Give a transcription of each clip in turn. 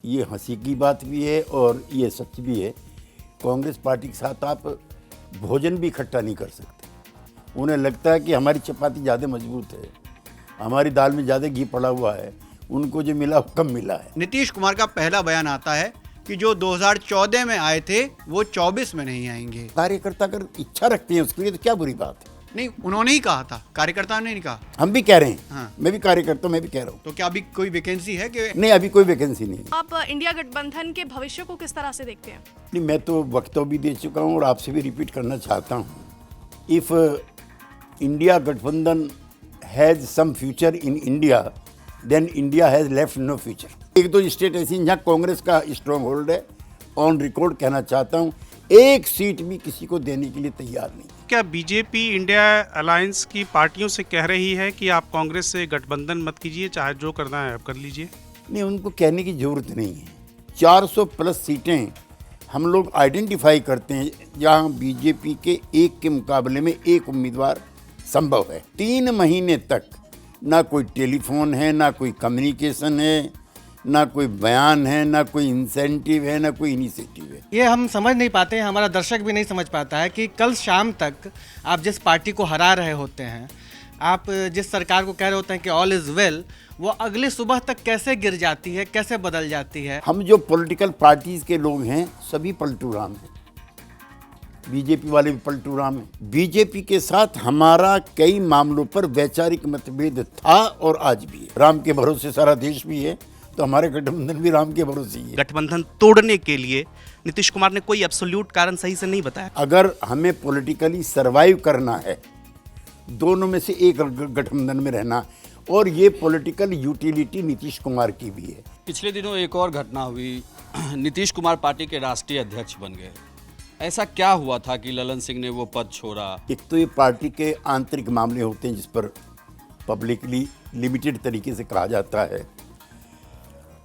ये हंसी की बात भी है और ये सच भी है। कांग्रेस पार्टी के साथ आप भोजन भी इकट्ठा नहीं कर सकते। उन्हें लगता है कि हमारी चपाती ज़्यादा मजबूत है, हमारी दाल में ज़्यादा घी पड़ा हुआ है, उनको जो मिला वो कम मिला है। नीतीश कुमार का पहला बयान आता है कि जो 2014 में आए थे वो 24 में नहीं आएंगे। कार्यकर्ता अगर इच्छा रखते हैं उसके लिए तो क्या बुरी बात है। नहीं, उन्होंने ही कहा था, कार्यकर्ताओं ने नहीं कहा। हम भी कह रहे हैं। हाँ। मैं भी कार्यकर्ता हूं, मैं भी कह रहा हूँ। तो क्या अभी कोई वैकेंसी है कि नहीं, अभी कोई वैकेंसी नहीं है। आप इंडिया गठबंधन के भविष्य को किस तरह से देखते हैं? नहीं, मैं तो वक्तव्य भी दे चुका हूँ और आपसे भी रिपीट करना चाहता हूँ। इफ इंडिया गठबंधन has some future in India, then India has left no future. एक दो स्टेट ऐसी जहाँ कांग्रेस का स्ट्रॉन्ग होल्ड है। ऑन रिकॉर्ड कहना चाहता हूँ, एक सीट भी किसी को देने के लिए तैयार नहीं। क्या बीजेपी इंडिया अलायंस की पार्टियों से कह रही है कि आप कांग्रेस से गठबंधन मत कीजिए, चाहे जो करना है आप कर लीजिए? नहीं, उनको कहने की जरूरत नहीं है। 400 प्लस सीटें हम लोग आइडेंटिफाई करते हैं जहां बीजेपी के एक के मुकाबले में एक उम्मीदवार संभव है। 3 महीने तक ना कोई टेलीफोन है, ना कोई कम्युनिकेशन है, ना कोई बयान है, ना कोई इंसेंटिव है, ना कोई इनिशिएटिव है। ये हम समझ नहीं पाते हैं, हमारा दर्शक भी नहीं समझ पाता है कि कल शाम तक आप जिस पार्टी को हरा रहे होते हैं, आप जिस सरकार को कह रहे होते हैं कि ऑल इज़ वेल, वो अगली सुबह तक कैसे गिर जाती है, कैसे बदल जाती है। हम जो पॉलिटिकल पार्टीज के लोग हैं सभी पलटू राम हैं। बीजेपी वाले भी पलटू राम हैं। बीजेपी के साथ हमारा कई मामलों पर वैचारिक मतभेद था और आज भी है। राम के भरोसे सारा देश भी है, तो हमारे गठबंधन भी राम के भरोसे ही है। गठबंधन तोड़ने के लिए नीतीश कुमार ने कोई एब्सोल्यूट कारण सही से नहीं बताया। अगर हमें पॉलिटिकली सरवाइव करना है, दोनों में से एक गठबंधन में रहना, और ये पॉलिटिकल यूटिलिटी नीतीश कुमार की भी है। पिछले दिनों एक और घटना हुई, नीतीश कुमार पार्टी के राष्ट्रीय अध्यक्ष बन गए। ऐसा क्या हुआ था कि ललन सिंह ने वो पद छोड़ा? एक तो ये पार्टी के आंतरिक मामले होते हैं जिस पर पब्लिकली लिमिटेड तरीके से कहा जाता है,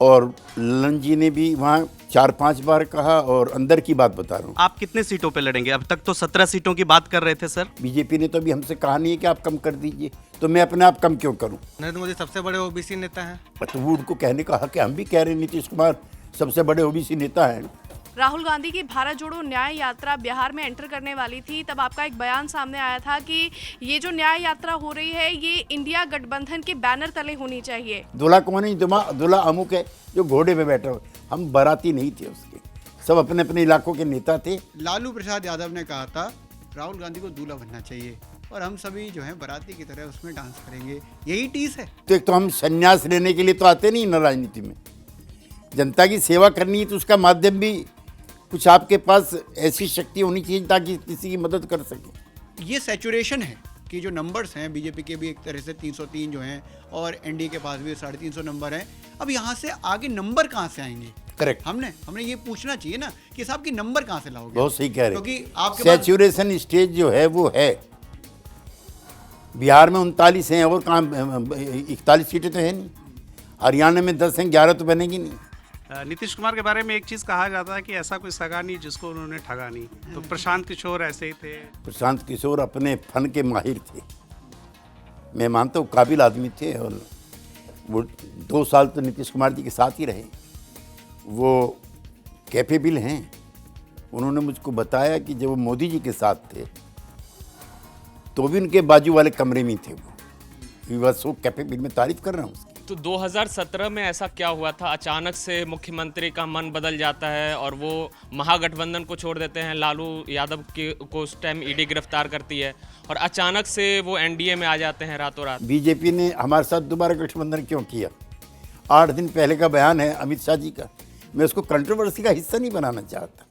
और ललन जी ने भी वहाँ 4-5 बार कहा, और अंदर की बात बता रहा हूँ। आप कितने सीटों पे लड़ेंगे? अब तक तो 17 सीटों की बात कर रहे थे सर। बीजेपी ने तो अभी हमसे कहा नहीं है कि आप कम कर दीजिए, तो मैं अपने आप कम क्यों करूँ? नरेंद्र मोदी सबसे बड़े ओबीसी नेता हैं। तो वो उनको कहने का हक है। हम भी कह रहे हैं नीतीश कुमार सबसे बड़े ओबीसी नेता हैं। राहुल गांधी की भारत जोड़ो न्याय यात्रा बिहार में एंटर करने वाली थी, तब आपका एक बयान सामने आया था कि ये जो न्याय यात्रा हो रही है ये इंडिया गठबंधन के बैनर तले होनी चाहिए। दूल्हा कौन है? दूल्हा अमुक है जो घोड़े पे बैठा हो। हम बाराती नहीं थे उसके, सब अपने अपने इलाकों के नेता थे। लालू प्रसाद यादव ने कहा था राहुल गांधी को दूल्हा बनना चाहिए और हम सभी जो है बाराती की तरह उसमें डांस करेंगे, यही टीस है। तो एक तो हम संन्यास लेने के लिए तो आते नहीं ना राजनीति में। जनता की सेवा करनी है तो उसका माध्यम भी कुछ आपके पास ऐसी शक्ति होनी चाहिए ताकि किसी की मदद कर सके। ये सैचुरेशन है कि जो नंबर्स हैं, बीजेपी के भी एक तरह से 303 जो हैं और एनडीए के पास भी 350 नंबर हैं। अब यहाँ से आगे नंबर कहाँ से आएंगे? करेक्ट। हमने ये पूछना चाहिए ना कि साहब की नंबर कहाँ से लाओगे? बहुत सही कह रहे हैं। क्योंकि आपके पास सैचुरेशन स्टेज जो है वो है। बिहार में 39 हैं और कहाँ 41 सीटें तो है नहीं। हरियाणा में 10 हैं, 11 तो बनेगी नहीं। नीतीश कुमार के बारे में एक चीज़ कहा जाता है कि ऐसा कोई सगा नहीं जिसको उन्होंने ठगा नहीं। तो प्रशांत किशोर ऐसे ही थे। प्रशांत किशोर अपने फन के माहिर थे, मैं मानता हूँ काबिल आदमी थे, और वो 2 साल तो नीतीश कुमार जी के साथ ही रहे। वो कैपेबल हैं। उन्होंने मुझको बताया कि जब वो मोदी जी के साथ थे तो भी उनके बाजू वाले कमरे में थे। वो वाज सो कैपेबल, मैं तारीफ कर रहा हूँ उसकी। तो 2017 में ऐसा क्या हुआ था, अचानक से मुख्यमंत्री का मन बदल जाता है और वो महागठबंधन को छोड़ देते हैं? लालू यादव को उस टाइम ईडी गिरफ्तार करती है और अचानक से वो एनडीए में आ जाते हैं रातों रात। बीजेपी ने हमारे साथ दोबारा गठबंधन क्यों किया? 8 दिन पहले का बयान है अमित शाह जी का। मैं उसको कंट्रोवर्सी का हिस्सा नहीं बनाना चाहता।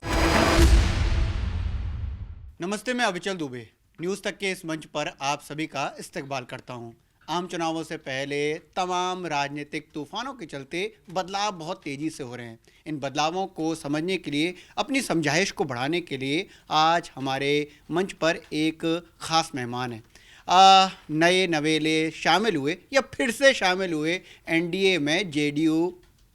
नमस्ते, मैं अविचल दुबे न्यूज़ तक के इस मंच पर आप सभी का इस्तकबाल करता हूं। आम चुनावों से पहले तमाम राजनीतिक तूफानों के चलते बदलाव बहुत तेज़ी से हो रहे हैं। इन बदलावों को समझने के लिए, अपनी समझाइश को बढ़ाने के लिए आज हमारे मंच पर एक ख़ास मेहमान हैं। नए नवेले शामिल हुए या फिर से शामिल हुए एनडीए में जेडीयू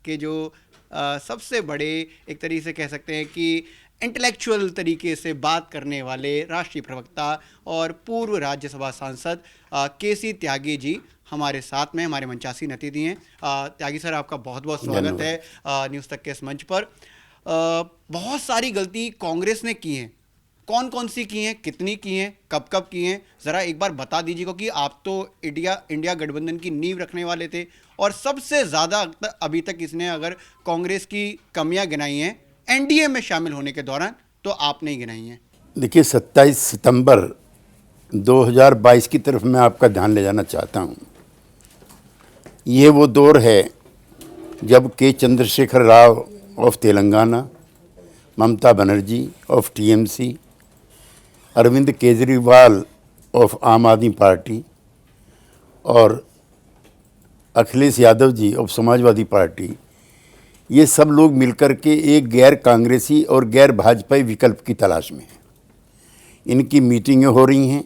के जो सबसे बड़े, एक तरीके से कह सकते हैं कि इंटेलेक्चुअल तरीके से बात करने वाले राष्ट्रीय प्रवक्ता और पूर्व राज्यसभा सांसद केसी त्यागी जी हमारे साथ में हमारे मंचासी अतिथि हैं। त्यागी सर, आपका बहुत बहुत स्वागत है न्यूज़ तक के इस मंच पर। बहुत सारी गलती कांग्रेस ने की हैं, कौन कौन सी की हैं, कितनी की हैं, कब कब की हैं, ज़रा एक बार बता दीजिए, क्योंकि आप तो इंडिया गठबंधन की नींव रखने वाले थे और सबसे ज़्यादा अभी तक इसने अगर कांग्रेस की कमियां गिनाई हैं एनडीए में शामिल होने के दौरान, तो आपने ही गिनाई हैं। देखिए, 27 सितंबर 2022 की तरफ मैं आपका ध्यान ले जाना चाहता हूँ। ये वो दौर है जब K Chandrashekar Rao of Telangana, Mamata Banerjee of TMC, Arvind Kejriwal of Aam Aadmi Party और अखिलेश यादव जी ऑफ समाजवादी पार्टी, ये सब लोग मिलकर के एक गैर कांग्रेसी और गैर भाजपाई विकल्प की तलाश में हैं। इनकी मीटिंगें हो रही हैं।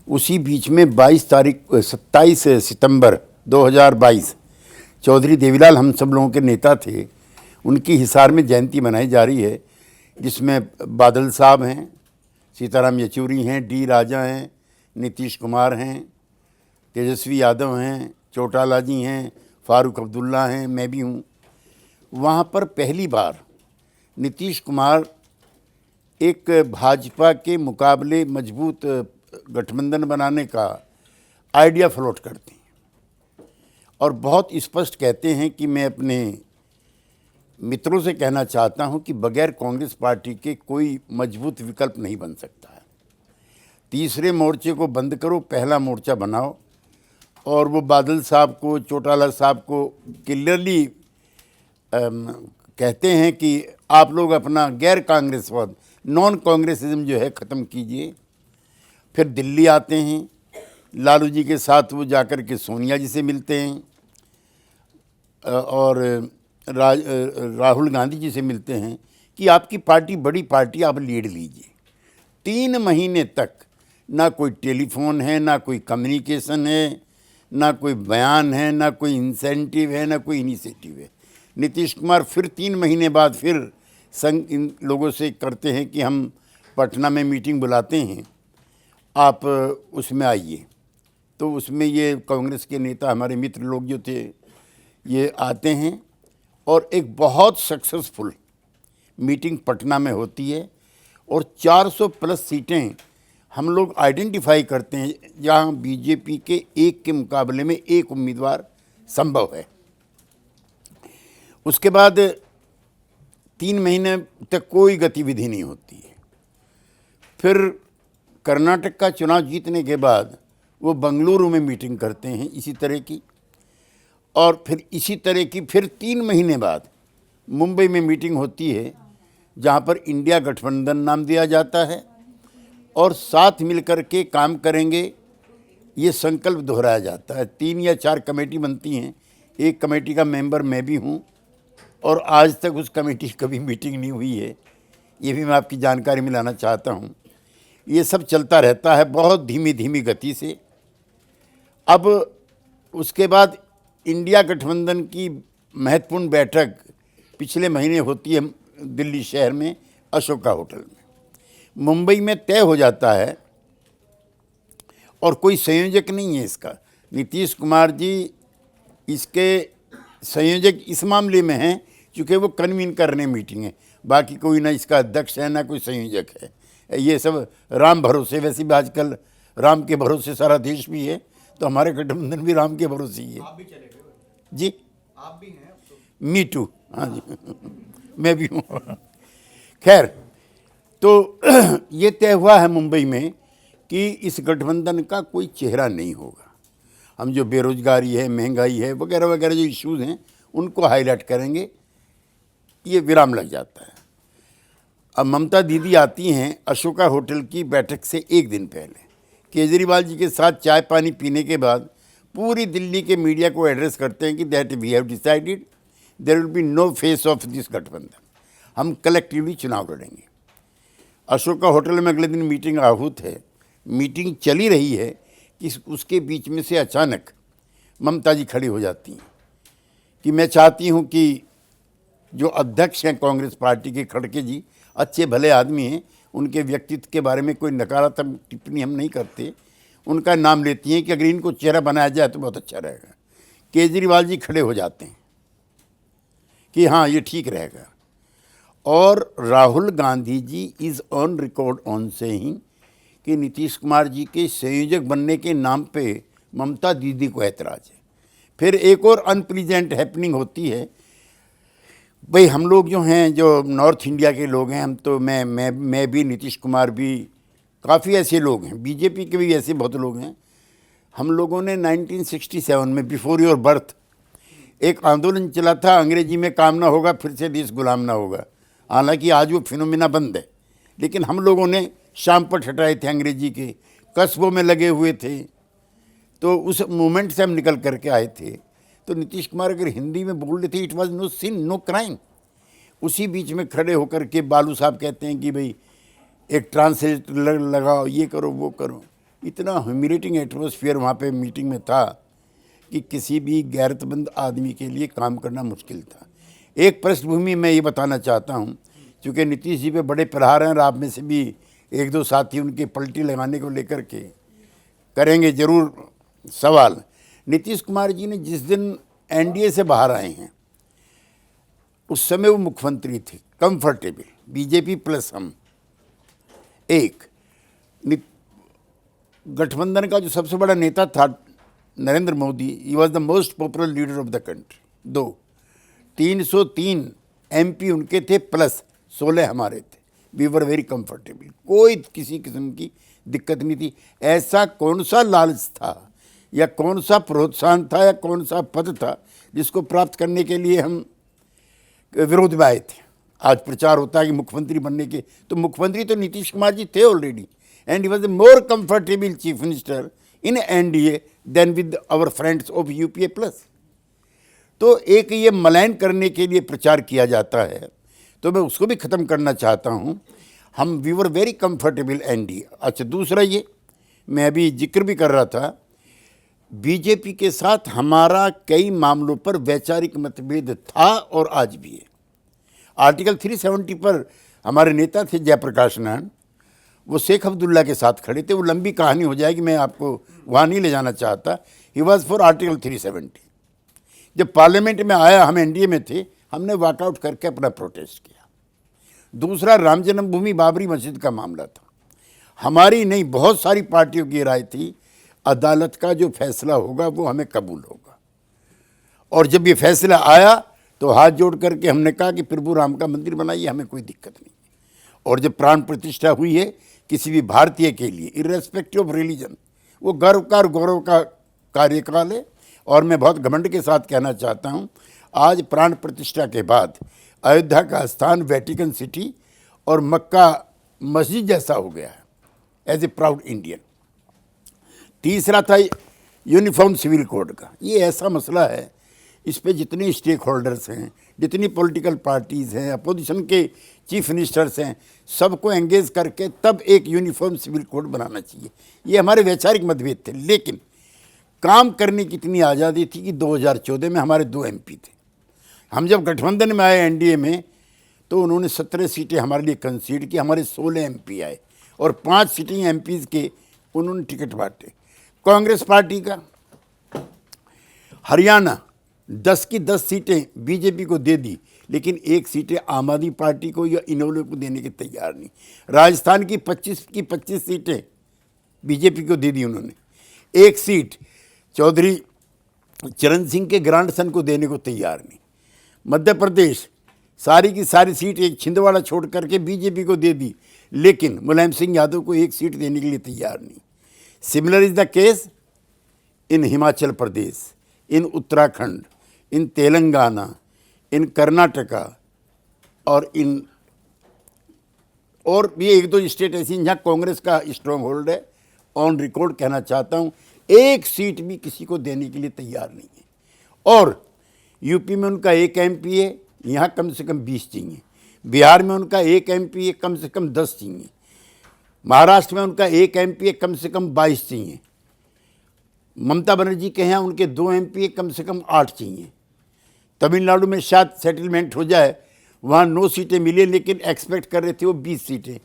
उसी बीच में 27 सितंबर 2022 चौधरी देवीलाल हम सब लोगों के नेता थे, उनकी हिसार में जयंती मनाई जा रही है, जिसमें बादल साहब हैं, सीताराम येचूरी हैं, डी राजा हैं, नीतीश कुमार हैं, तेजस्वी यादव हैं, चौटाला जी हैं, फारूक अब्दुल्ला हैं, मैं भी हूँ। वहाँ पर पहली बार नीतीश कुमार एक भाजपा के मुकाबले मजबूत गठबंधन बनाने का आइडिया फ्लोट करते हैं और बहुत स्पष्ट कहते हैं कि मैं अपने मित्रों से कहना चाहता हूं कि बगैर कांग्रेस पार्टी के कोई मजबूत विकल्प नहीं बन सकता है। तीसरे मोर्चे को बंद करो, पहला मोर्चा बनाओ। और वो बादल साहब को, चौटाला साहब को क्लियरली कहते हैं कि आप लोग अपना गैर कांग्रेसवाद, नॉन कांग्रेसिज्म जो है ख़त्म कीजिए। फिर दिल्ली आते हैं, लालू जी के साथ वो जाकर के सोनिया जी से मिलते हैं और राहुल गांधी जी से मिलते हैं कि आपकी पार्टी बड़ी पार्टी, आप लीड लीजिए। 3 महीने तक ना कोई टेलीफोन है, ना कोई कम्युनिकेशन है, ना कोई बयान है, ना कोई इंसेंटिव है, ना कोई इनिशिएटिव है। नीतीश कुमार फिर 3 महीने बाद फिर संग इन लोगों से करते हैं कि हम पटना में मीटिंग बुलाते हैं, आप उसमें आइए। तो उसमें ये कांग्रेस के नेता, हमारे मित्र लोग जो थे, ये आते हैं और एक बहुत सक्सेसफुल मीटिंग पटना में होती है और 400 प्लस सीटें हम लोग आइडेंटिफाई करते हैं जहां बीजेपी के एक के मुकाबले में एक उम्मीदवार संभव है। उसके बाद 3 महीने तक कोई गतिविधि नहीं होती है। फिर कर्नाटक का चुनाव जीतने के बाद वो बंगलुरु में मीटिंग करते हैं इसी तरह की, और फिर इसी तरह की फिर 3 महीने बाद मुंबई में मीटिंग होती है जहां पर इंडिया गठबंधन नाम दिया जाता है और साथ मिलकर के काम करेंगे, ये संकल्प दोहराया जाता है। 3 या 4 कमेटी बनती हैं, एक कमेटी का मेंबर मैं भी हूं और आज तक उस कमेटी की कभी मीटिंग नहीं हुई है, ये भी मैं आपकी जानकारी में लाना चाहता हूं। ये सब चलता रहता है बहुत धीमी धीमी गति से। अब उसके बाद इंडिया गठबंधन की महत्वपूर्ण बैठक पिछले महीने होती है दिल्ली शहर में अशोका होटल में। मुंबई में तय हो जाता है और कोई संयोजक नहीं है इसका। नीतीश कुमार जी इसके संयोजक इस मामले में हैं क्योंकि वो कन्वीन कर रहे हैं मीटिंग है, बाकी कोई ना इसका अध्यक्ष है ना कोई संयोजक है। ये सब राम भरोसे, वैसे भी आजकल राम के भरोसे सारा देश भी है, तो हमारे गठबंधन भी राम के भरोसे ही है। आप भी चले गए जी, आप भी हैं अब तो। मी टू, हाँ जी मैं भी हूँ। खैर, तो ये तय हुआ है मुंबई में कि इस गठबंधन का कोई चेहरा नहीं होगा। हम जो बेरोजगारी है, महंगाई है, वगैरह वगैरह जो इश्यूज़ हैं उनको हाईलाइट करेंगे, ये विराम लग जाता है। अब ममता दीदी आती हैं अशोका होटल की बैठक से एक दिन पहले, केजरीवाल जी के साथ चाय पानी पीने के बाद पूरी दिल्ली के मीडिया को एड्रेस करते हैं कि that we have decided there will be no face of this गठबंधन, हम कलेक्टिवली चुनाव लड़ेंगे। अशोका होटल में अगले दिन मीटिंग आहूत है, मीटिंग चली रही है कि उसके बीच में से अचानक ममता जी खड़ी हो जाती हैं कि मैं चाहती हूं कि जो अध्यक्ष हैं कांग्रेस पार्टी के, खड़गे जी अच्छे भले आदमी हैं, उनके व्यक्तित्व के बारे में कोई नकारात्मक टिप्पणी हम नहीं करते, उनका नाम लेती हैं कि अगर इनको चेहरा बनाया जाए तो बहुत अच्छा रहेगा। केजरीवाल जी खड़े हो जाते हैं कि हाँ ये ठीक रहेगा। और Rahul Gandhi ji is on record on saying कि नीतीश कुमार जी के संयोजक बनने के नाम पे ममता दीदी को ऐतराज़ है। फिर एक और अनप्लीजेंट हैपनिंग होती है। भाई हम लोग जो हैं, जो नॉर्थ इंडिया के लोग हैं, हम तो मैं भी, नीतीश कुमार भी, काफ़ी ऐसे लोग हैं, बीजेपी के भी ऐसे बहुत लोग हैं। हम लोगों ने 1967 में, बिफोर योर बर्थ, एक आंदोलन चला था, अंग्रेजी में काम ना होगा फिर से देश गुलाम ना होगा। हालांकि आज वो फिनोमिना बंद है, लेकिन हम लोगों ने शाम पर हटाए थे अंग्रेजी के, कस्बों में लगे हुए थे। तो उस मूवमेंट से हम निकल करके आए थे। तो नीतीश कुमार अगर हिंदी में बोल रहे थे, it was no sin, no crime. उसी बीच में खड़े होकर के बालू साहब कहते हैं कि भाई एक ट्रांसलेटर लगाओ, ये करो वो करो। इतना ह्यूमिलेटिंग एटमॉस्फेयर वहाँ पे मीटिंग में था कि किसी भी गैरतमंद आदमी के लिए काम करना मुश्किल था। एक पृष्ठभूमि मैं ये बताना चाहता हूँ, चूँकि नीतीश जी पे बड़े प्रहार हैं और आप में से भी एक दो साथी उनके पलटी लगाने को लेकर के करेंगे ज़रूर सवाल। नीतीश कुमार जी ने जिस दिन एनडीए से बाहर आए हैं, उस समय वो मुख्यमंत्री थे, कंफर्टेबल, बीजेपी प्लस हम। एक गठबंधन का जो सबसे बड़ा नेता था Narendra Modi, he was the most popular leader of the country. 2, 303 MP उनके थे प्लस 16 हमारे थे। वी वर वेरी कंफर्टेबल, कोई किसी किस्म की दिक्कत नहीं थी। ऐसा कौन सा लालच था या कौन सा प्रोत्साहन था या कौन सा पद था जिसको प्राप्त करने के लिए हम विरोध में आए थे। आज प्रचार होता है कि मुख्यमंत्री बनने के, तो मुख्यमंत्री तो नीतीश कुमार जी थे already, and he was a more comfortable chief minister in NDA than with our friends of UPA plus. तो एक ये मलायन करने के लिए प्रचार किया जाता है, तो मैं उसको भी ख़त्म करना चाहता हूँ। हम we were very comfortable NDA. अच्छा, दूसरा ये मैं अभी जिक्र भी कर रहा था, बीजेपी के साथ हमारा कई मामलों पर वैचारिक मतभेद था और आज भी है। आर्टिकल 370 पर हमारे नेता थे जयप्रकाश नारायण, वो शेख अब्दुल्ला के साथ खड़े थे। वो लंबी कहानी हो जाएगी, मैं आपको वहाँ नहीं ले जाना चाहता। He was for article 370। जब पार्लियामेंट में आया, हम एनडीए में थे, हमने वॉकआउट करके अपना प्रोटेस्ट किया। दूसरा, राम जन्मभूमि बाबरी मस्जिद का मामला था। हमारी नहीं, बहुत सारी पार्टियों की राय थी, अदालत का जो फैसला होगा वो हमें कबूल होगा। और जब ये फैसला आया तो हाथ जोड़ करके हमने कहा कि प्रभु राम का मंदिर बनाइए, हमें कोई दिक्कत नहीं। और जब प्राण प्रतिष्ठा हुई है किसी भी भारतीय के लिए, इर्रेस्पेक्टिव ऑफ रिलीजन, वो गर्व का और गौरव का कार्यकाल है। और मैं बहुत घमंड के साथ कहना चाहता हूँ, आज प्राण प्रतिष्ठा के बाद अयोध्या का स्थान वेटिकन सिटी और मक्का मस्जिद जैसा हो गया है, एज ए प्राउड इंडियन। तीसरा था यूनिफॉर्म सिविल कोड का। ये ऐसा मसला है, इस पे जितने स्टेक होल्डर्स हैं, जितनी पॉलिटिकल पार्टीज़ हैं, अपोजिशन के चीफ मिनिस्टर्स हैं, सबको एंगेज करके तब एक यूनिफॉर्म सिविल कोड बनाना चाहिए। ये हमारे वैचारिक मतभेद थे, लेकिन काम करने की इतनी आज़ादी थी कि 2014 में हमारे 2 एमपी थे। हम जब गठबंधन में आए एनडीए में, तो उन्होंने 17 सीटें हमारे लिए कंसीड की, हमारे 16 एमपी आए और 5 सीटिंग एमपीज़ के उन्होंने टिकट बांटे। कांग्रेस पार्टी का हरियाणा 10 की 10 सीटें बीजेपी को दे दी, लेकिन 1 सीटें आम आदमी पार्टी को या इनेलो को देने के तैयार नहीं। राजस्थान की 25 की 25 सीटें बीजेपी को दे दी उन्होंने। 1 सीट चौधरी चरण सिंह के ग्रांडसन को देने को तैयार नहीं। मध्य प्रदेश सारी की सारी सीट एक छिंदवाड़ा छोड़ करके बीजेपी को दे दी, लेकिन मुलायम सिंह यादव को 1 सीट देने के लिए तैयार नहीं। Similar is the case in Himachal Pradesh, in Uttarakhand, in Telangana, in Karnataka और इन और भी 1-2 स्टेट ऐसी जहाँ कांग्रेस का स्ट्रॉन्ग होल्ड है। ऑन रिकॉर्ड कहना चाहता हूँ, 1 सीट भी किसी को देने के लिए तैयार नहीं है। और यूपी में उनका 1 एमपी है, यहाँ कम से कम 20 चाहिए। बिहार में उनका 1 एमपी है, कम से कम 10 चाहिए। महाराष्ट्र में उनका 1 एमपी है, कम से कम 22 चाहिए। ममता बनर्जी के यहाँ उनके 2 एमपी है, कम से कम 8 चाहिए। तमिलनाडु में शायद सेटलमेंट हो जाए, वहाँ 9 सीटें मिले, लेकिन एक्सपेक्ट कर रहे थे वो 20 सीटें।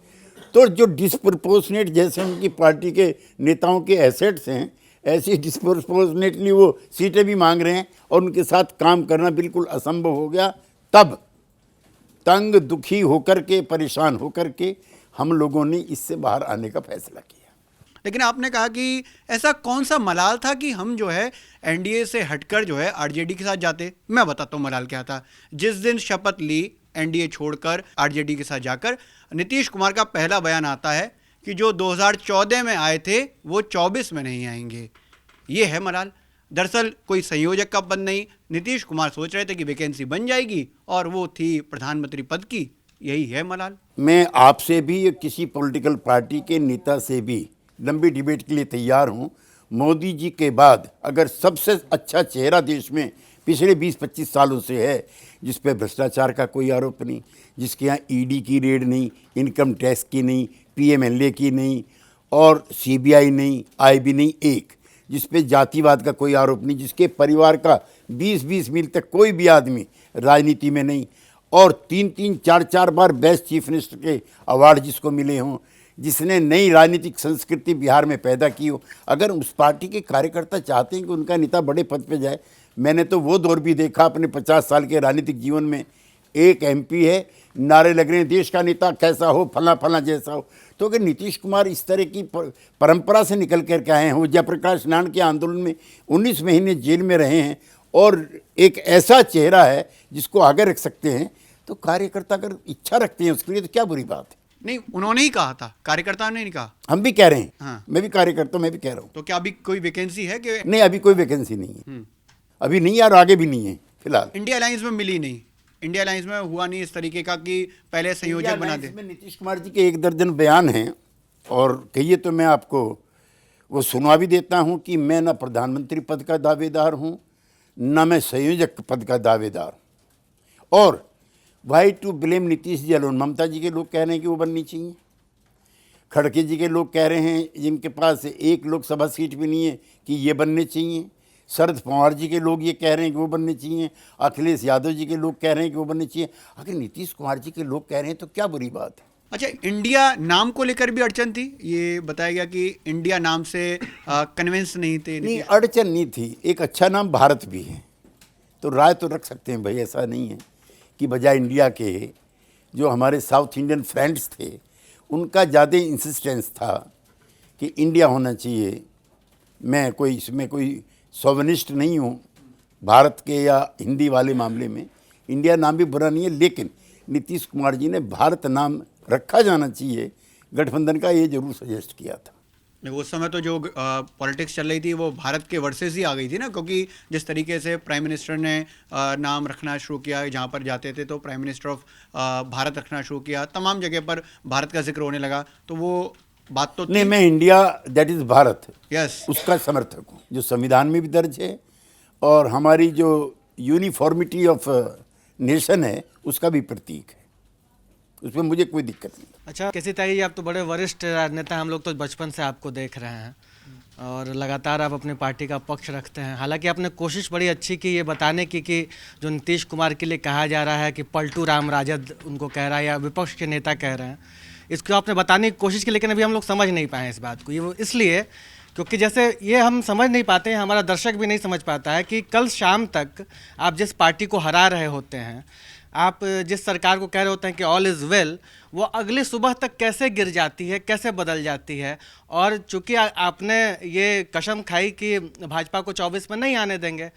तो जो डिस्प्रपोर्शनेट जैसे उनकी पार्टी के नेताओं के एसेट्स हैं, ऐसी डिस्प्रपोर्शनेटली वो सीटें भी मांग रहे हैं और उनके साथ काम करना बिल्कुल असंभव हो गया। तब तंग दुखी होकर के, परेशान होकर के हम लोगों ने इससे बाहर आने का फैसला किया। लेकिन आपने कहा कि ऐसा कौन सा मलाल था कि हम जो है एनडीए से हटकर जो है आरजेडी के साथ जाते। मैं बताता हूँ मलाल क्या था। जिस दिन शपथ ली एनडीए छोड़कर आरजेडी के साथ जाकर, नीतीश कुमार का पहला बयान आता है कि जो 2014 में आए थे वो 24 में नहीं आएंगे। ये है मलाल। दरअसल कोई संयोजक का पद नहीं, नीतीश कुमार सोच रहे थे कि वैकेंसी बन जाएगी और वो थी प्रधानमंत्री पद की। यही है मलाल। मैं आपसे भी, किसी पॉलिटिकल पार्टी के नेता से भी लंबी डिबेट के लिए तैयार हूं। मोदी जी के बाद अगर सबसे अच्छा चेहरा देश में पिछले 20-25 सालों से है, जिस पे भ्रष्टाचार का कोई आरोप नहीं, जिसके यहाँ ईडी की रेड नहीं, इनकम टैक्स की नहीं, पीएमएलए की नहीं और सीबीआई नहीं, आईबी नहीं, एक जिस पे जातिवाद का कोई आरोप नहीं, जिसके परिवार का 20-20 मील तक कोई भी आदमी राजनीति में नहीं, और 3-3, 4-4 बार बेस्ट चीफ मिनिस्टर के अवार्ड जिसको मिले हों, जिसने नई राजनीतिक संस्कृति बिहार में पैदा की हो। अगर उस पार्टी के कार्यकर्ता चाहते हैं कि उनका नेता बड़े पद पे जाए, मैंने तो वो दौर भी देखा अपने 50 साल के राजनीतिक जीवन में। एक एमपी है, नारे लग रहे हैं देश का नेता कैसा हो, फला फला जैसा हो। तो अगर नीतीश कुमार इस तरह की परंपरा से निकल कर आए हैं, वो जयप्रकाश नारायण के आंदोलन में 19 महीने जेल में रहे हैं और एक ऐसा चेहरा है जिसको आगे रख सकते हैं, तो कार्यकर्ता अगर इच्छा रखते हैं उसके लिए तो क्या बुरी बात है। नहीं, उन्होंने ही कहा था, कार्यकर्ताओं ने नहीं कहा। हम भी कह रहे हैं। हाँ। मैं भी कार्यकर्ता हूं, मैं भी कह रहा हूँ। तो क्या अभी कोई वैकेंसी है कि नहीं, अभी कोई वैकेंसी नहीं है, अभी नहीं और आगे भी नहीं है फिलहाल। इंडिया अलायंस में मिली नहीं? इंडिया अलायंस में हुआ नहीं इस तरीके का कि पहले संयोजक बना दे? इसमें नीतीश कुमार जी के 1 दर्जन बयान हैं और कहिए तो मैं आपको वो सुनवा भी देता हूं कि मैं ना प्रधानमंत्री पद का दावेदार हूं, ना मैं संयोजक पद का दावेदार हूं। और why to blame Nitish ji alone. Mamata ji के लोग कह रहे हैं कि वो बननी चाहिए, खड़गे जी के लोग कह रहे हैं जिनके पास एक लोकसभा सीट भी नहीं है कि ये बनने चाहिए, शरद पवार जी के लोग ये कह रहे हैं कि वो बनने चाहिए, अखिलेश यादव जी के लोग कह रहे हैं कि वो बनने चाहिए। अगर नीतीश कुमार जी के लोग कह रहे हैं तो क्या बुरी बात है। अच्छा, इंडिया नाम को लेकर भी अड़चन थी। ये बताया गया कि इंडिया नाम से कन्विंस नहीं थे। नहीं, अड़चन नहीं थी। एक अच्छा नाम भारत भी है, तो राय तो रख सकते हैं भाई। ऐसा नहीं है कि बजाय इंडिया के जो हमारे साउथ इंडियन फ्रेंड्स थे उनका ज़्यादा इंसिस्टेंस था कि इंडिया होना चाहिए। मैं कोई इसमें कोई सोवनिस्ट नहीं हूँ भारत के या हिंदी वाले मामले में। इंडिया नाम भी बुरा नहीं है, लेकिन नीतीश कुमार जी ने भारत नाम रखा जाना चाहिए गठबंधन का, ये जरूर सजेस्ट किया था। उस समय तो जो पॉलिटिक्स चल रही थी वो भारत के वर्सेस ही आ गई थी ना, क्योंकि जिस तरीके से प्राइम मिनिस्टर ने नाम रखना शुरू किया, जहाँ पर जाते थे तो प्राइम मिनिस्टर ऑफ भारत रखना शुरू किया, तमाम जगह पर भारत का जिक्र होने लगा। तो वो बात तो नहीं, मैं India that is Bharat, yes, उसका समर्थक हूँ, जो संविधान में भी दर्ज है और हमारी जो यूनिफॉर्मिटी ऑफ नेशन है उसका भी प्रतीक है। उसमें मुझे कोई दिक्कत नहीं। अच्छा, कैसी ताई, आप तो बड़े वरिष्ठ राजनेता हैं, हम लोग तो बचपन से आपको देख रहे हैं और लगातार आप अपनी पार्टी का पक्ष रखते हैं। हालांकि आपने कोशिश बड़ी अच्छी की ये बताने की कि जो नीतीश कुमार के लिए कहा जा रहा है कि पलटू राम राजद उनको कह रहा है या विपक्ष के नेता कह रहे हैं, इसको आपने बताने की कोशिश की, लेकिन अभी हम लोग समझ नहीं पाए इस बात को। ये वो इसलिए क्योंकि जैसे ये हम समझ नहीं पाते हैं, हमारा दर्शक भी नहीं समझ पाता है कि कल शाम तक आप जिस पार्टी को हरा रहे होते हैं, आप जिस सरकार को कह रहे होते हैं कि ऑल इज़ वेल, वो अगले सुबह तक कैसे गिर जाती है, कैसे बदल जाती है। और चूंकि आपने ये कसम खाई कि भाजपा को 24 में नहीं आने देंगे,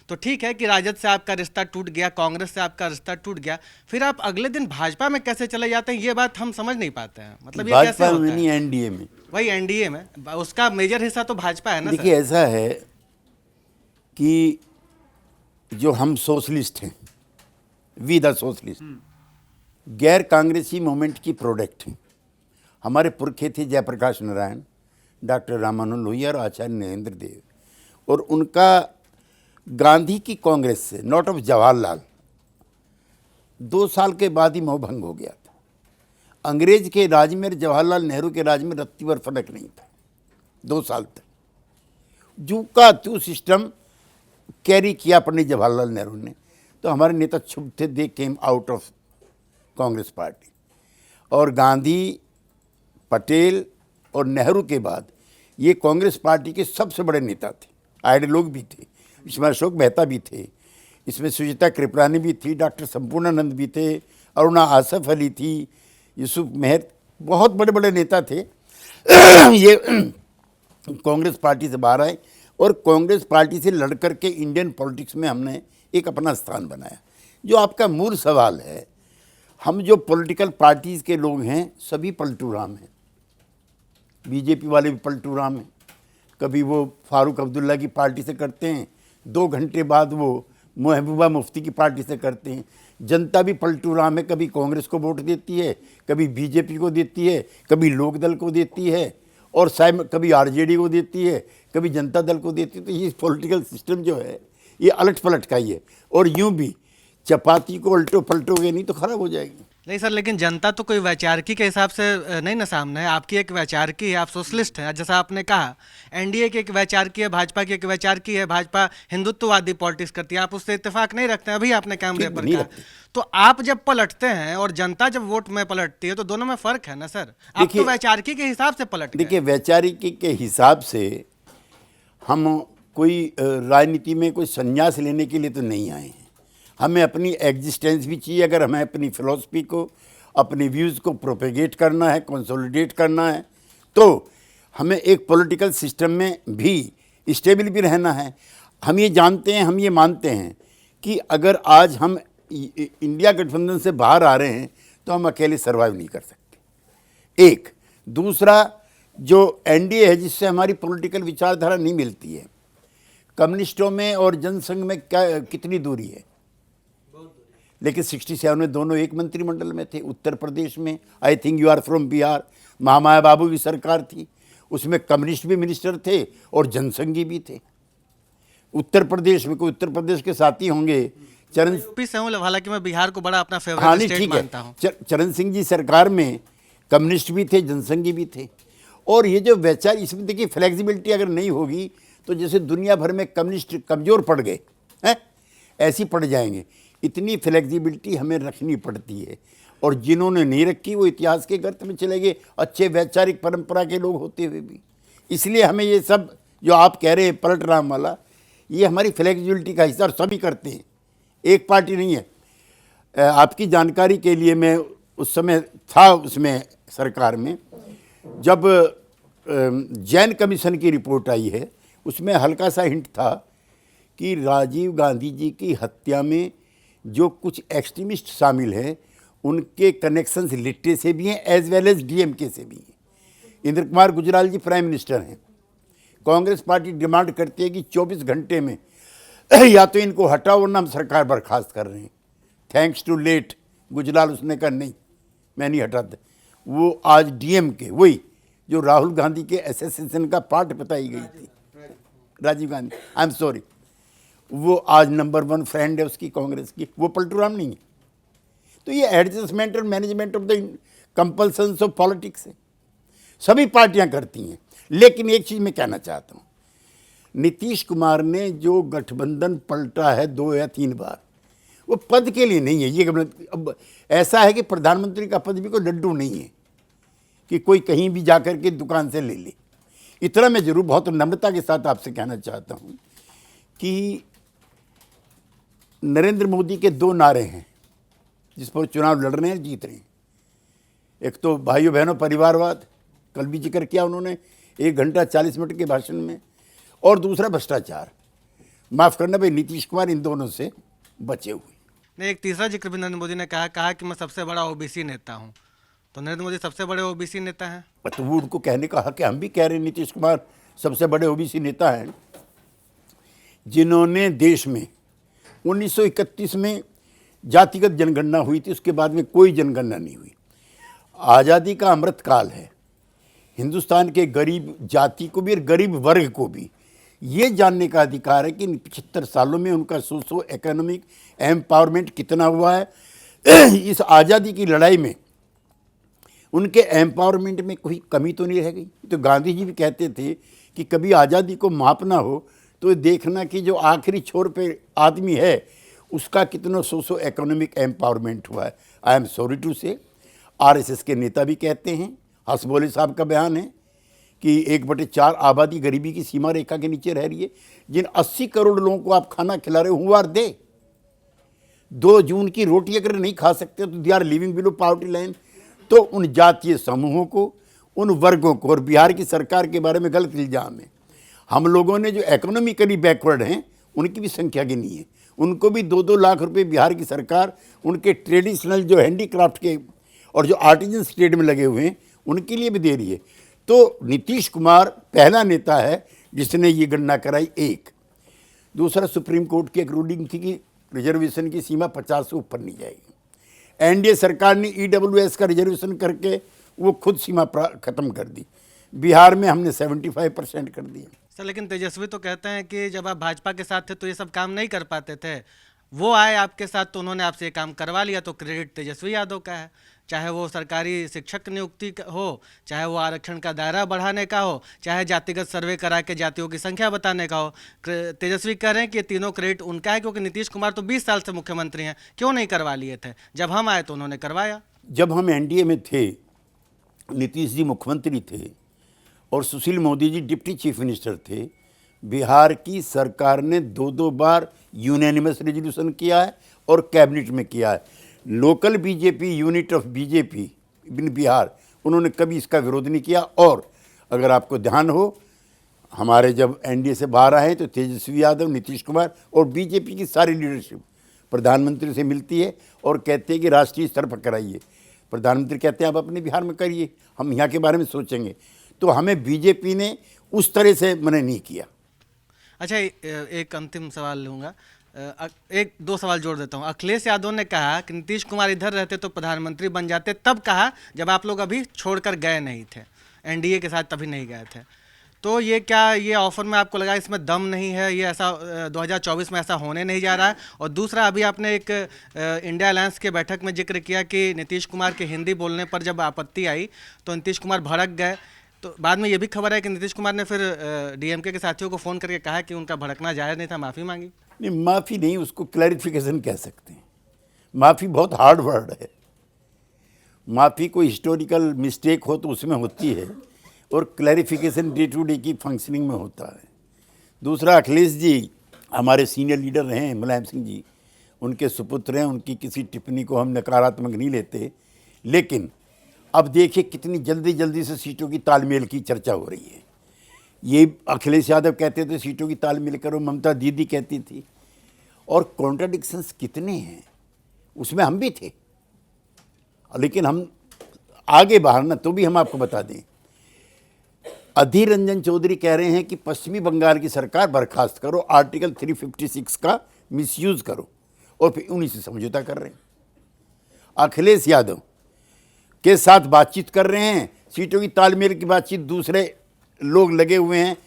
तो ठीक है कि राजद से आपका रिश्ता टूट गया, कांग्रेस से आपका रिश्ता टूट गया, फिर आप अगले दिन भाजपा में कैसे चले जाते हैं, ये बात हम समझ नहीं पाते हैं। मतलब ये कैसे होता है? एनडीए में, वही एनडीए में उसका मेजर हिस्सा तो भाजपा है ना। देखिए, ऐसा है कि जो हम सोशलिस्ट हैं, वी द सोशलिस्ट, गैर कांग्रेसी मूवमेंट की प्रोडक्ट हैं। हमारे पुरखे थे जयप्रकाश नारायण, डॉक्टर रामानंद लोहिया और आचार्य नरेंद्र देव, और उनका गांधी की कांग्रेस से, नॉट ऑफ जवाहरलाल, 2 साल के बाद ही मोह भंग हो गया था। अंग्रेज के राज में, जवाहरलाल नेहरू के राज में रत्ती भर फर्क नहीं था 2 साल तक। जू का तू सिस्टम कैरी किया पंडित जवाहरलाल नेहरू ने, तो हमारे नेता चुप थे, they came out of Congress party. और गांधी पटेल और नेहरू के बाद ये कांग्रेस पार्टी के सबसे बड़े नेता थे, आइडियोलॉग भी थे। इसमें अशोक मेहता भी थे, इसमें सुचिता कृपलानी भी थी, डॉक्टर संपूर्णानंद भी थे, अरुणा आसफ अली थी, यूसुफ मेहर, बहुत बड़े बड़े नेता थे। ये कांग्रेस पार्टी से बाहर आए और कांग्रेस पार्टी से लड़ कर के इंडियन पॉलिटिक्स में हमने एक अपना स्थान बनाया। जो आपका मूल सवाल है, हम जो पॉलिटिकल पार्टीज़ के लोग हैं सभी पलटू राम हैं। बीजेपी वाले भी पलटू राम हैं, कभी वो फारूक अब्दुल्ला की पार्टी से करते हैं, 2 घंटे बाद वो महबूबा मुफ्ती की पार्टी से करते हैं। जनता भी पलटू राम है, कभी कांग्रेस को वोट देती है, कभी बीजेपी को देती है, कभी लोकदल को देती है, और शायद कभी आरजेडी को देती है, कभी जनता दल को देती है। तो ये पॉलिटिकल सिस्टम जो है ये अलट पलट का ही है, और यूं भी चपाती को उल्टो पलटोगे नहीं तो खराब हो जाएगी। नहीं सर, लेकिन जनता तो कोई वैचारिकी के हिसाब से नहीं ना सामने है। आपकी एक वैचारिकी है, आप सोशलिस्ट हैं, जैसा आपने कहा। एनडीए की एक वैचारिकी है, भाजपा की एक वैचारिकी है। भाजपा हिंदुत्ववादी पॉलिटिक्स करती है, आप उससे इत्तेफाक नहीं रखते हैं। अभी आपने कैमरे पर कहा। तो आप जब पलटते हैं और जनता जब वोट में पलटती है तो दोनों में फर्क है ना सर। आप तो वैचारिकी के हिसाब से पलट देखिए, वैचारिकी के हिसाब से हम कोई राजनीति में कोई संन्यास लेने के लिए तो नहीं आए हैं। हमें अपनी एग्जिस्टेंस भी चाहिए। अगर हमें अपनी फिलॉसफी को, अपनी व्यूज़ को प्रोपेगेट करना है, कंसोलिडेट करना है, तो हमें एक पॉलिटिकल सिस्टम में भी स्टेबल भी रहना है। हम ये जानते हैं, हम ये मानते हैं कि अगर आज हम इंडिया गठबंधन से बाहर आ रहे हैं तो हम अकेले सर्वाइव नहीं कर सकते। एक दूसरा, जो एनडीए है जिससे हमारी पॉलिटिकल विचारधारा नहीं मिलती है, कम्युनिस्टों में और जनसंघ में क्या कितनी दूरी है, लेकिन 67 में दोनों एक मंत्रिमंडल में थे। उत्तर प्रदेश में, I think you are from Bihar, Mahamaya बाबू की सरकार थी, उसमें कम्युनिस्ट भी मिनिस्टर थे और जनसंघी भी थे। उत्तर प्रदेश में कोई उत्तर प्रदेश के साथी होंगे, चरण, हालांकि मैं बिहार को बड़ा अपना फेवरेट स्टेट मानता हूं। चरण सिंह जी सरकार में कम्युनिस्ट भी थे, जनसंघी भी थे। और ये जो वैचार, इसमें देखिए फ्लेक्सिबिलिटी अगर नहीं होगी तो जैसे दुनिया भर में कम्युनिस्ट कमज़ोर पड़ गए हैं, ऐसी पड़ जाएंगे। इतनी फ्लेक्सिबिलिटी हमें रखनी पड़ती है, और जिन्होंने नहीं रखी वो इतिहास के गर्त में चले गए, अच्छे वैचारिक परंपरा के लोग होते हुए भी। इसलिए हमें ये सब जो आप कह रहे हैं पलट राम वाला, ये हमारी फ्लेक्सिबिलिटी का हिस्सा, सभी करते हैं, एक पार्टी नहीं है। आपकी जानकारी के लिए, मैं उस समय था उसमें सरकार में, जब जैन कमीशन की रिपोर्ट आई है, उसमें हल्का सा हिंट था कि राजीव गांधी जी की हत्या में जो कुछ एक्सट्रीमिस्ट शामिल हैं उनके कनेक्शंस लिट्टे से भी हैं एज वेल एज डीएमके से भी हैं। इंद्र कुमार गुजराल जी प्राइम मिनिस्टर हैं। कांग्रेस पार्टी डिमांड करती है कि 24 घंटे में या तो इनको हटाओ वरना हम सरकार बर्खास्त कर रहे हैं। थैंक्स टू लेट गुजराल, उसने कहा नहीं, मैं नहीं हटाता। वो आज डीएमके, वही जो राहुल गांधी के एसोसिएशन का पार्ट बताई गई थी, Rajiv Gandhi, I am sorry, वो आज नंबर 1 फ्रेंड है उसकी, कांग्रेस की। वो पलटू राम नहीं है। तो ये एडजस्टमेंट और management of the compulsions of politics है, सभी पार्टियां करती हैं। लेकिन एक चीज़ मैं कहना चाहता हूँ, नीतीश कुमार ने जो गठबंधन पलटा है 2 या 3 बार, वो पद के लिए नहीं है। ये अब ऐसा है कि प्रधानमंत्री का पद भी कोई लड्डू नहीं है कि कोई कहीं भी जाकर के दुकान से ले ले। इतना मैं जरूर बहुत नम्रता के साथ आपसे कहना चाहता हूँ कि नरेंद्र मोदी के 2 नारे हैं जिस पर चुनाव लड़ रहे हैं, जीत रहे हैं। एक तो भाइयों बहनों परिवारवाद, कल भी जिक्र किया उन्होंने 1 घंटा 40 मिनट के भाषण में, और दूसरा भ्रष्टाचार। माफ़ करना भाई, नीतीश कुमार इन दोनों से बचे हुए। एक तीसरा जिक्र भी नरेंद्र मोदी ने कहा कि मैं सबसे बड़ा ओबीसी नेता हूं। तो नरेंद्र मोदी सबसे बड़े ओबीसी नेता हैं। तो वो उनको कहने का हक है, हम भी कह रहे हैं नीतीश कुमार सबसे बड़े ओबीसी नेता हैं, जिन्होंने देश में 1931 में जातिगत जनगणना हुई थी, उसके बाद में कोई जनगणना नहीं हुई। आज़ादी का अमृत काल है, हिंदुस्तान के गरीब जाति को भी और गरीब वर्ग को भी ये जानने का अधिकार है कि 75 सालों में उनका सोशो इकोनॉमिक एम्पावरमेंट कितना हुआ है। इस आज़ादी की लड़ाई में उनके एम्पावरमेंट में कोई कमी तो नहीं रह गई। तो गांधी जी भी कहते थे कि कभी आज़ादी को मापना हो तो देखना कि जो आखिरी छोर पे आदमी है उसका कितना सोशो इकोनॉमिक एम्पावरमेंट हुआ है। आई एम सॉरी टू से, आरएसएस के नेता भी कहते हैं हसबोले साहब का बयान है कि 1/4 आबादी गरीबी की सीमा रेखा के नीचे रह रही है। जिन 80 करोड़ लोगों को आप खाना खिला रहे हो, हुआर दे 2 जून की रोटी अगर नहीं खा सकते तो they are living below poverty line. तो उन जातीय समूहों को, उन वर्गों को, और बिहार की सरकार के बारे में गलत इल्जाम है। हम लोगों ने जो इकोनॉमिकली बैकवर्ड हैं उनकी भी संख्या गिनी है, उनको भी 2-2 लाख रुपए बिहार की सरकार उनके ट्रेडिशनल जो हैंडीक्राफ्ट के और जो आर्टिजन ट्रेड में लगे हुए हैं उनके लिए भी दे रही है। तो नीतीश कुमार पहला नेता है जिसने ये गणना कराई। एक दूसरा, सुप्रीम कोर्ट की एक रूलिंग थी कि रिजर्वेशन की सीमा 50 से ऊपर नहीं जाएगी। एनडीए सरकार ने ईडब्ल्यूएस का रिजर्वेशन करके वो खुद सीमा खत्म कर दी। बिहार में हमने 75% कर दिया। सर लेकिन तेजस्वी तो कहते हैं कि जब आप भाजपा के साथ थे तो ये सब काम नहीं कर पाते थे, वो आए आपके साथ तो उन्होंने आपसे ये काम करवा लिया, तो क्रेडिट तेजस्वी यादव का है। चाहे वो सरकारी शिक्षक नियुक्ति हो, चाहे वो आरक्षण का दायरा बढ़ाने का हो, चाहे जातिगत सर्वे करा के जातियों की संख्या बताने का हो, तेजस्वी कह रहे हैं कि ये तीनों क्रेडिट उनका है क्योंकि नीतीश कुमार तो 20 साल से मुख्यमंत्री हैं, क्यों नहीं करवा लिए थे? जब हम आए तो उन्होंने करवाया। जब हम एनडीए में थे, नीतीश जी मुख्यमंत्री थे और Sushil Modi ji deputy chief minister थे, बिहार की सरकार ने 2-2 बार यूनानिमस रेजोल्यूशन किया है और कैबिनेट में किया है। Local BJP unit of BJP in Bihar, उन्होंने कभी इसका विरोध नहीं किया। और अगर आपको ध्यान हो, हमारे जब एनडीए से बाहर आए तो तेजस्वी यादव, नीतीश कुमार और बीजेपी की सारी लीडरशिप प्रधानमंत्री से मिलती है और कहते हैं कि राष्ट्रीय स्तर पर कराइए। प्रधानमंत्री कहते हैं आप अपने बिहार में करिए, हम यहाँ के बारे में सोचेंगे। तो हमें बीजेपी ने उस तरह से मना नहीं किया। अच्छा, एक अंतिम सवाल लूँगा, 1-2 सवाल जोड़ देता हूँ। अखिलेश यादव ने कहा कि नीतीश कुमार इधर रहते तो प्रधानमंत्री बन जाते, तब कहा जब आप लोग अभी छोड़कर गए नहीं थे, एनडीए के साथ तभी नहीं गए थे। तो ये क्या, ये ऑफर में आपको लगा इसमें दम नहीं है, ये ऐसा 2024 में ऐसा होने नहीं जा रहा है? और दूसरा, अभी आपने एक इंडिया अलायंस के बैठक में जिक्र किया कि नीतीश कुमार के हिंदी बोलने पर जब आपत्ति आई तो नीतीश कुमार भड़क गए। तो बाद में ये भी खबर है कि नीतीश कुमार ने फिर डीएमके के साथियों को फ़ोन करके कहा कि उनका भड़कना जायज़ नहीं था, माफ़ी मांगी। नहीं, माफ़ी नहीं, उसको क्लैरिफिकेशन कह सकते हैं। माफ़ी बहुत हार्ड वर्ड है। माफ़ी कोई हिस्टोरिकल मिस्टेक हो तो उसमें होती है और क्लैरिफिकेशन डे टू डे की फंक्शनिंग में होता है। दूसरा, अखिलेश जी हमारे सीनियर लीडर हैं, मुलायम सिंह जी उनके सुपुत्र हैं, उनकी किसी टिप्पणी को हम नकारात्मक नहीं लेते। लेकिन अब देखिए कितनी जल्दी जल्दी से सीटों की तालमेल की चर्चा हो रही है। ये अखिलेश यादव कहते थे सीटों की तालमेल करो, ममता दीदी कहती थी, और कॉन्ट्राडिक्शंस कितने हैं उसमें हम भी थे। लेकिन हम आगे बाहर ना, तो भी हम आपको बता दें, अधीर रंजन चौधरी कह रहे हैं कि पश्चिमी बंगाल की सरकार बर्खास्त करो, आर्टिकल 356 का मिसयूज करो, और फिर उन्हीं से समझौता कर रहे हैं। अखिलेश यादव के साथ बातचीत कर रहे हैं, सीटों की तालमेल की बातचीत दूसरे लोग लगे हुए हैं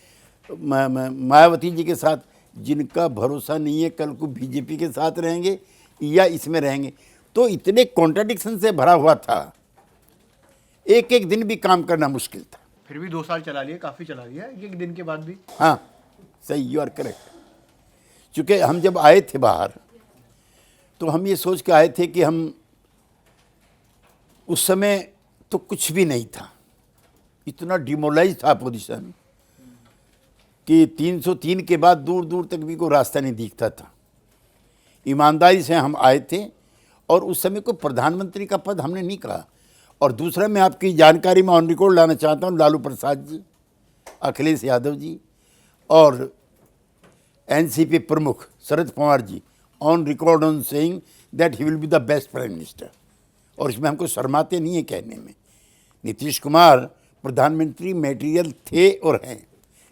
मायावती जी के साथ, जिनका भरोसा नहीं है कल को बीजेपी के साथ रहेंगे या इसमें रहेंगे। तो इतने कॉन्ट्राडिक्शन से भरा हुआ था, एक एक दिन भी काम करना मुश्किल था। फिर भी 2 साल चला लिया, काफ़ी चला लिया, एक दिन के बाद भी। हाँ सही, यू आर करेक्ट। चूँकि हम जब आए थे बाहर तो हम ये सोच के आए थे कि हम, उस समय तो कुछ भी नहीं था, इतना डिमोलाइज था पोजीशन कि 303 के बाद दूर दूर तक भी कोई रास्ता नहीं दिखता था। ईमानदारी से हम आए थे और उस समय को प्रधानमंत्री का पद हमने नहीं कहा। और दूसरा, मैं आपकी जानकारी में ऑन रिकॉर्ड लाना चाहता हूँ, लालू प्रसाद जी, अखिलेश यादव जी और एनसीपी प्रमुख Sharad Pawar ji on record on saying that he will be the best prime minister. और इसमें हमको शर्माते नहीं है कहने में। नीतीश कुमार प्रधानमंत्री मटेरियल थे और हैं,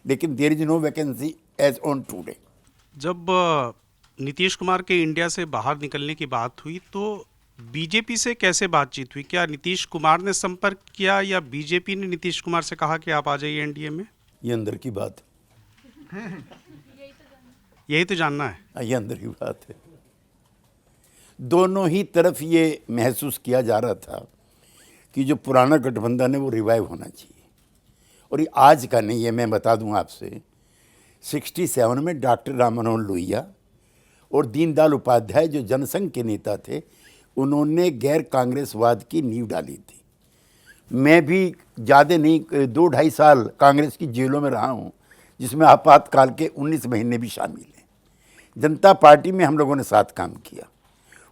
लेकिन there is no vacancy as on today. जब नीतीश कुमार के इंडिया से बाहर निकलने की बात हुई तो बीजेपी से कैसे बातचीत हुई? क्या नीतीश कुमार ने संपर्क किया या बीजेपी ने नीतीश कुमार से कहा कि आप आ जाइए एनडीए में? ये अंदर की बात है। यही तो जानना है। ये अंदर की बात है। दोनों ही तरफ ये महसूस किया जा रहा था कि जो पुराना गठबंधन है वो रिवाइव होना चाहिए। और ये आज का नहीं है, मैं बता दूं आपसे, 67 में डॉक्टर राम मनोहर लोहिया और दीनदयाल उपाध्याय जो जनसंघ के नेता थे, उन्होंने गैर कांग्रेसवाद की नींव डाली थी। मैं भी ज़्यादा नहीं 2-2.5 साल कांग्रेस की जेलों में रहा हूँ, जिसमें आपातकाल के 19 महीने भी शामिल हैं। जनता पार्टी में हम लोगों ने साथ काम किया।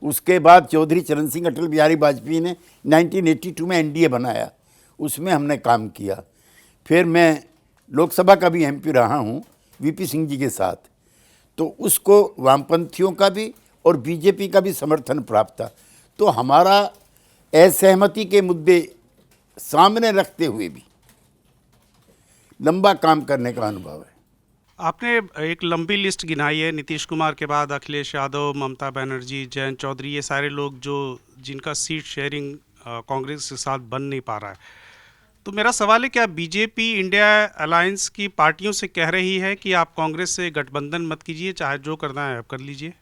उसके बाद चौधरी चरण सिंह अटल बिहारी वाजपेयी ने 1982 में एनडीए बनाया, उसमें हमने काम किया। फिर मैं लोकसभा का भी एमपी रहा हूँ वीपी सिंह जी के साथ, तो उसको वामपंथियों का भी और बीजेपी का भी समर्थन प्राप्त था। तो हमारा असहमति के मुद्दे सामने रखते हुए भी लंबा काम करने का अनुभव है। आपने एक लंबी लिस्ट गिनाई है, नीतीश कुमार के बाद अखिलेश यादव, ममता बनर्जी, जयंत चौधरी, ये सारे लोग जो जिनका सीट शेयरिंग कांग्रेस के साथ बन नहीं पा रहा है। तो मेरा सवाल है, क्या बीजेपी इंडिया अलायंस की पार्टियों से कह रही है कि आप कांग्रेस से गठबंधन मत कीजिए, चाहे जो करना है आप कर लीजिए?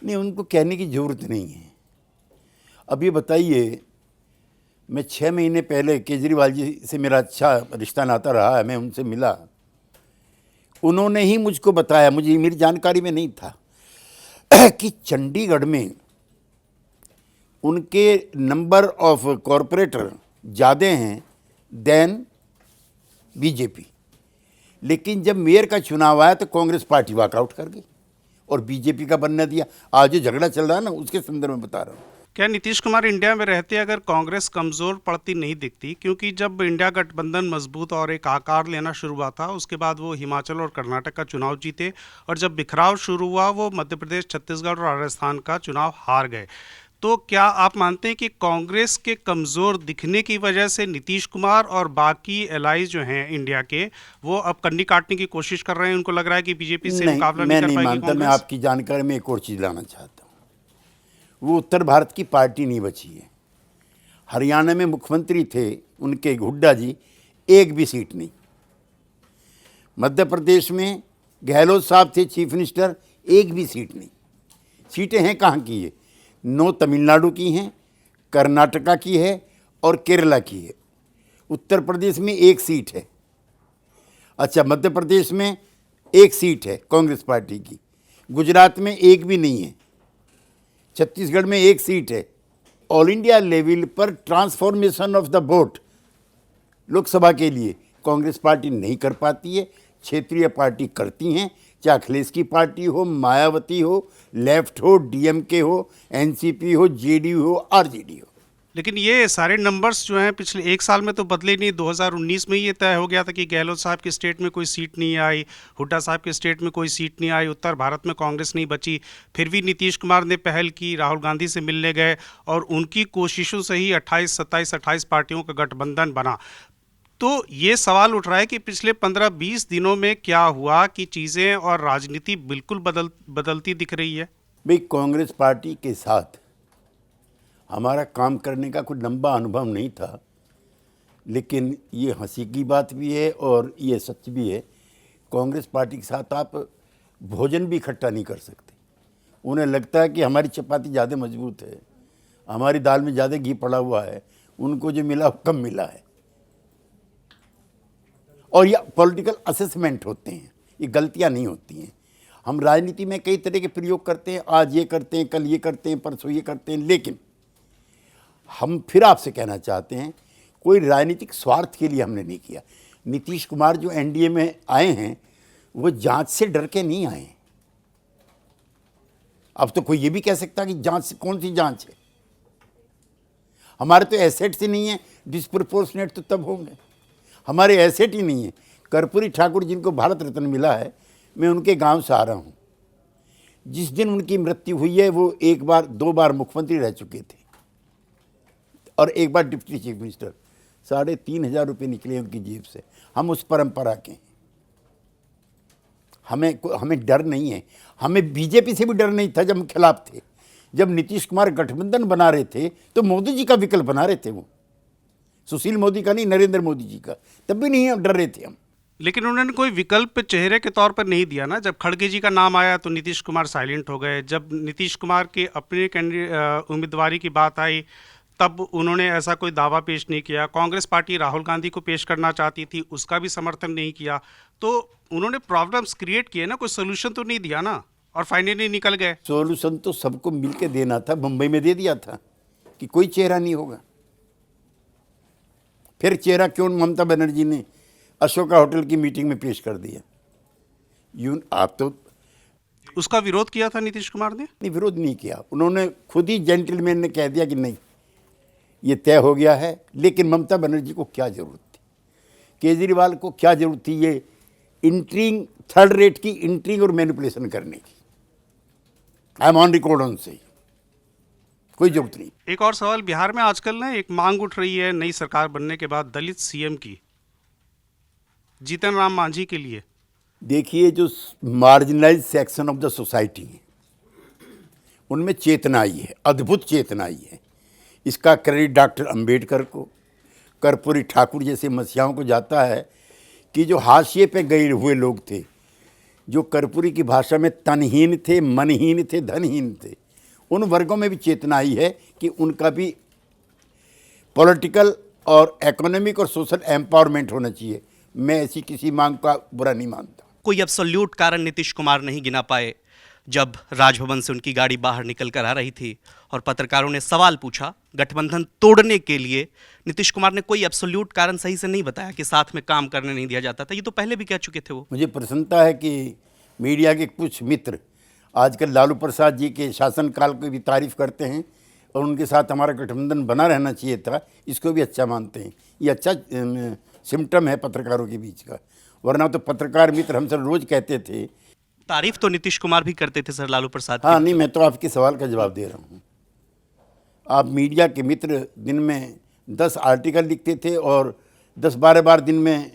नहीं, उनको कहने की ज़रूरत नहीं है। अब ये बताइए, मैं 6 महीने पहले केजरीवाल जी से मेरा अच्छा रिश्ता नाता रहा है, मैं उनसे मिला। उन्होंने ही मुझको बताया, मुझे मेरी जानकारी में नहीं था, कि चंडीगढ़ में उनके नंबर ऑफ कॉरपोरेटर ज़्यादा हैं देन बीजेपी। लेकिन जब मेयर का चुनाव आया तो कांग्रेस पार्टी वॉकआउट कर गई और बीजेपी का बनने दिया। आज जो झगड़ा चल रहा है ना, उसके संदर्भ में बता रहा हूँ। क्या नीतीश कुमार इंडिया में रहते अगर कांग्रेस कमज़ोर पड़ती नहीं दिखती? क्योंकि जब इंडिया गठबंधन मजबूत और एक आकार लेना शुरू हुआ था, उसके बाद वो हिमाचल और कर्नाटक का चुनाव जीते, और जब बिखराव शुरू हुआ वो मध्य प्रदेश, छत्तीसगढ़ और राजस्थान का चुनाव हार गए। तो क्या आप मानते हैं कि कांग्रेस के कमज़ोर दिखने की वजह से नीतीश कुमार और बाकी एलाइज जो हैं इंडिया के, वो अब कन्नी काटने की कोशिश कर रहे हैं? उनको लग रहा है कि बीजेपी से मुकाबला नहीं कर पाएगी मानता। मैं कांग्रेस? आपकी जानकारी में एक और चीज़ लाना चाहता हूँ। वो उत्तर भारत की पार्टी नहीं बची है। हरियाणा में मुख्यमंत्री थे उनके हुड्डा जी, एक भी सीट नहीं। मध्य प्रदेश में गहलोत साहब थे चीफ मिनिस्टर, एक भी सीट नहीं। सीटें हैं कहाँ की है? 9 तमिलनाडु की हैं, कर्नाटका की है और केरला की है। उत्तर प्रदेश में 1 सीट है। अच्छा, मध्य प्रदेश में 1 सीट है कांग्रेस पार्टी की। गुजरात में 1 भी नहीं है। छत्तीसगढ़ में 1 सीट है। ऑल इंडिया लेवल पर transformation of the vote Lok Sabha के लिए कांग्रेस पार्टी नहीं कर पाती है, क्षेत्रीय पार्टी करती हैं। चाहे अखिलेश की पार्टी हो, मायावती हो, लेफ्ट हो, डीएमके हो, एनसीपी हो, जेडीयू हो, आरजेडी हो। लेकिन ये सारे नंबर्स जो हैं पिछले 1 साल में तो बदले नहीं। 2019 में ये तय हो गया था कि गहलोत साहब की स्टेट में कोई सीट नहीं आई, हुड्डा साहब की स्टेट में कोई सीट नहीं आई, उत्तर भारत में कांग्रेस नहीं बची। फिर भी नीतीश कुमार ने पहल की, राहुल गांधी से मिलने गए और उनकी कोशिशों से ही 28 पार्टियों का गठबंधन बना। तो ये सवाल उठ रहा है कि पिछले 15-20 दिनों में क्या हुआ कि चीज़ें और राजनीति बिल्कुल बदलती दिख रही है? भाई, कांग्रेस पार्टी के साथ हमारा काम करने का कोई लंबा अनुभव नहीं था, लेकिन ये हंसी की बात भी है और ये सच भी है। कांग्रेस पार्टी के साथ आप भोजन भी इकट्ठा नहीं कर सकते। उन्हें लगता है कि हमारी चपाती ज़्यादा मजबूत है, हमारी दाल में ज़्यादा घी पड़ा हुआ है, उनको जो मिला वो कम मिला है। और ये पॉलिटिकल असेसमेंट होते हैं, ये गलतियां नहीं होती हैं। हम राजनीति में कई तरह के प्रयोग करते हैं, आज ये करते हैं, कल ये करते हैं, परसों ये करते हैं। लेकिन हम फिर आपसे कहना चाहते हैं, कोई राजनीतिक स्वार्थ के लिए हमने नहीं किया। नीतीश कुमार जो एनडीए में आए हैं, वो जांच से डर के नहीं आए। अब तो कोई ये भी कह सकता कि जांच से कौन सी जांच है? हमारे तो एसेट्स ही नहीं है, डिस्प्रोपोर्शनेट तो तब होंगे। हमारे एसेट ही नहीं है। कर्पूरी ठाकुर जिनको भारत रत्न मिला है, मैं उनके गांव से आ रहा हूं। जिस दिन उनकी मृत्यु हुई है, वो 1 बार 2 बार मुख्यमंत्री रह चुके थे और 1 बार डिप्टी चीफ मिनिस्टर। 3,500 रुपये निकले उनकी जेब से। हम उस परंपरा के हैं। हमें डर नहीं है। हमें बीजेपी से भी डर नहीं था जब हम खिलाफ थे। जब नीतीश कुमार गठबंधन बना रहे थे तो मोदी जी का विकल्प बना रहे थे, वो सुशील मोदी का नहीं, नरेंद्र मोदी जी का। तब भी नहीं डर रहे थे हम। लेकिन उन्होंने कोई विकल्प चेहरे के तौर पर नहीं दिया ना। जब खड़गे जी का नाम आया तो नीतीश कुमार साइलेंट हो गए। जब नीतीश कुमार के अपने उम्मीदवारी की बात आई तब उन्होंने ऐसा कोई दावा पेश नहीं किया। कांग्रेस पार्टी राहुल गांधी को पेश करना चाहती थी, उसका भी समर्थन नहीं किया। तो उन्होंने प्रॉब्लम्स क्रिएट किए ना, कोई सोल्यूशन तो नहीं दिया ना, और फाइनली निकल गए। सोल्यूशन तो सबको मिल के देना था। मुंबई में दे दिया था कि कोई चेहरा नहीं होगा। फिर चेहरा क्यों ममता बनर्जी ने अशोका होटल की मीटिंग में पेश कर दिया? आप तो उसका विरोध किया था नीतीश कुमार ने? नहीं, विरोध नहीं किया। उन्होंने खुद ही जेंटलमैन ने कह दिया कि नहीं, ये तय हो गया है। लेकिन ममता बनर्जी को क्या जरूरत थी, केजरीवाल को क्या जरूरत थी ये इंट्रिंग, थर्ड रेट की इंट्रिंग और मैनिपुलेशन करने की? I am on record on से, कोई जरूरत नहीं। एक और सवाल, बिहार में आजकल ना एक मांग उठ रही है नई सरकार बनने के बाद दलित सीएम की, जीतन राम मांझी के लिए। देखिए, जो marginalise section of the society है उनमें चेतना आई है, अद्भुत चेतना आई है। इसका क्रेडिट डॉक्टर अंबेडकर को, कर्पूरी ठाकुर जैसे मसीहाओं को जाता है कि जो हाशिए पे गए हुए लोग थे, जो कर्पूरी की भाषा में तनहीन थे, मनहीन थे, धनहीन थे, उन वर्गों में भी चेतना आई है कि उनका भी पॉलिटिकल और इकोनॉमिक और सोशल एम्पावरमेंट होना चाहिए। मैं ऐसी किसी मांग का बुरा नहीं मानता। कोई एब्सोल्यूट कारण नीतीश कुमार नहीं गिना पाए जब राजभवन से उनकी गाड़ी बाहर निकल कर आ रही थी और पत्रकारों ने सवाल पूछा गठबंधन तोड़ने के लिए, नीतीश कुमार ने कोई एब्सोल्यूट कारण सही से नहीं बताया कि साथ में काम करने नहीं दिया जाता था। ये तो पहले भी कह चुके थे वो। मुझे प्रसन्नता है कि मीडिया के कुछ मित्र आजकल लालू प्रसाद जी के शासनकाल की भी तारीफ करते हैं और उनके साथ हमारा गठबंधन बना रहना चाहिए था, इसको भी अच्छा मानते हैं। ये अच्छा सिम्टम है पत्रकारों के बीच का, वरना तो पत्रकार मित्र हमसे रोज कहते थे। तारीफ तो नीतीश कुमार भी करते थे सर लालू प्रसाद की। हाँ, नहीं, मैं तो आपके सवाल का जवाब दे रहा हूँ। आप मीडिया के मित्र दिन में 10 आर्टिकल लिखते थे और 10-12 बार दिन में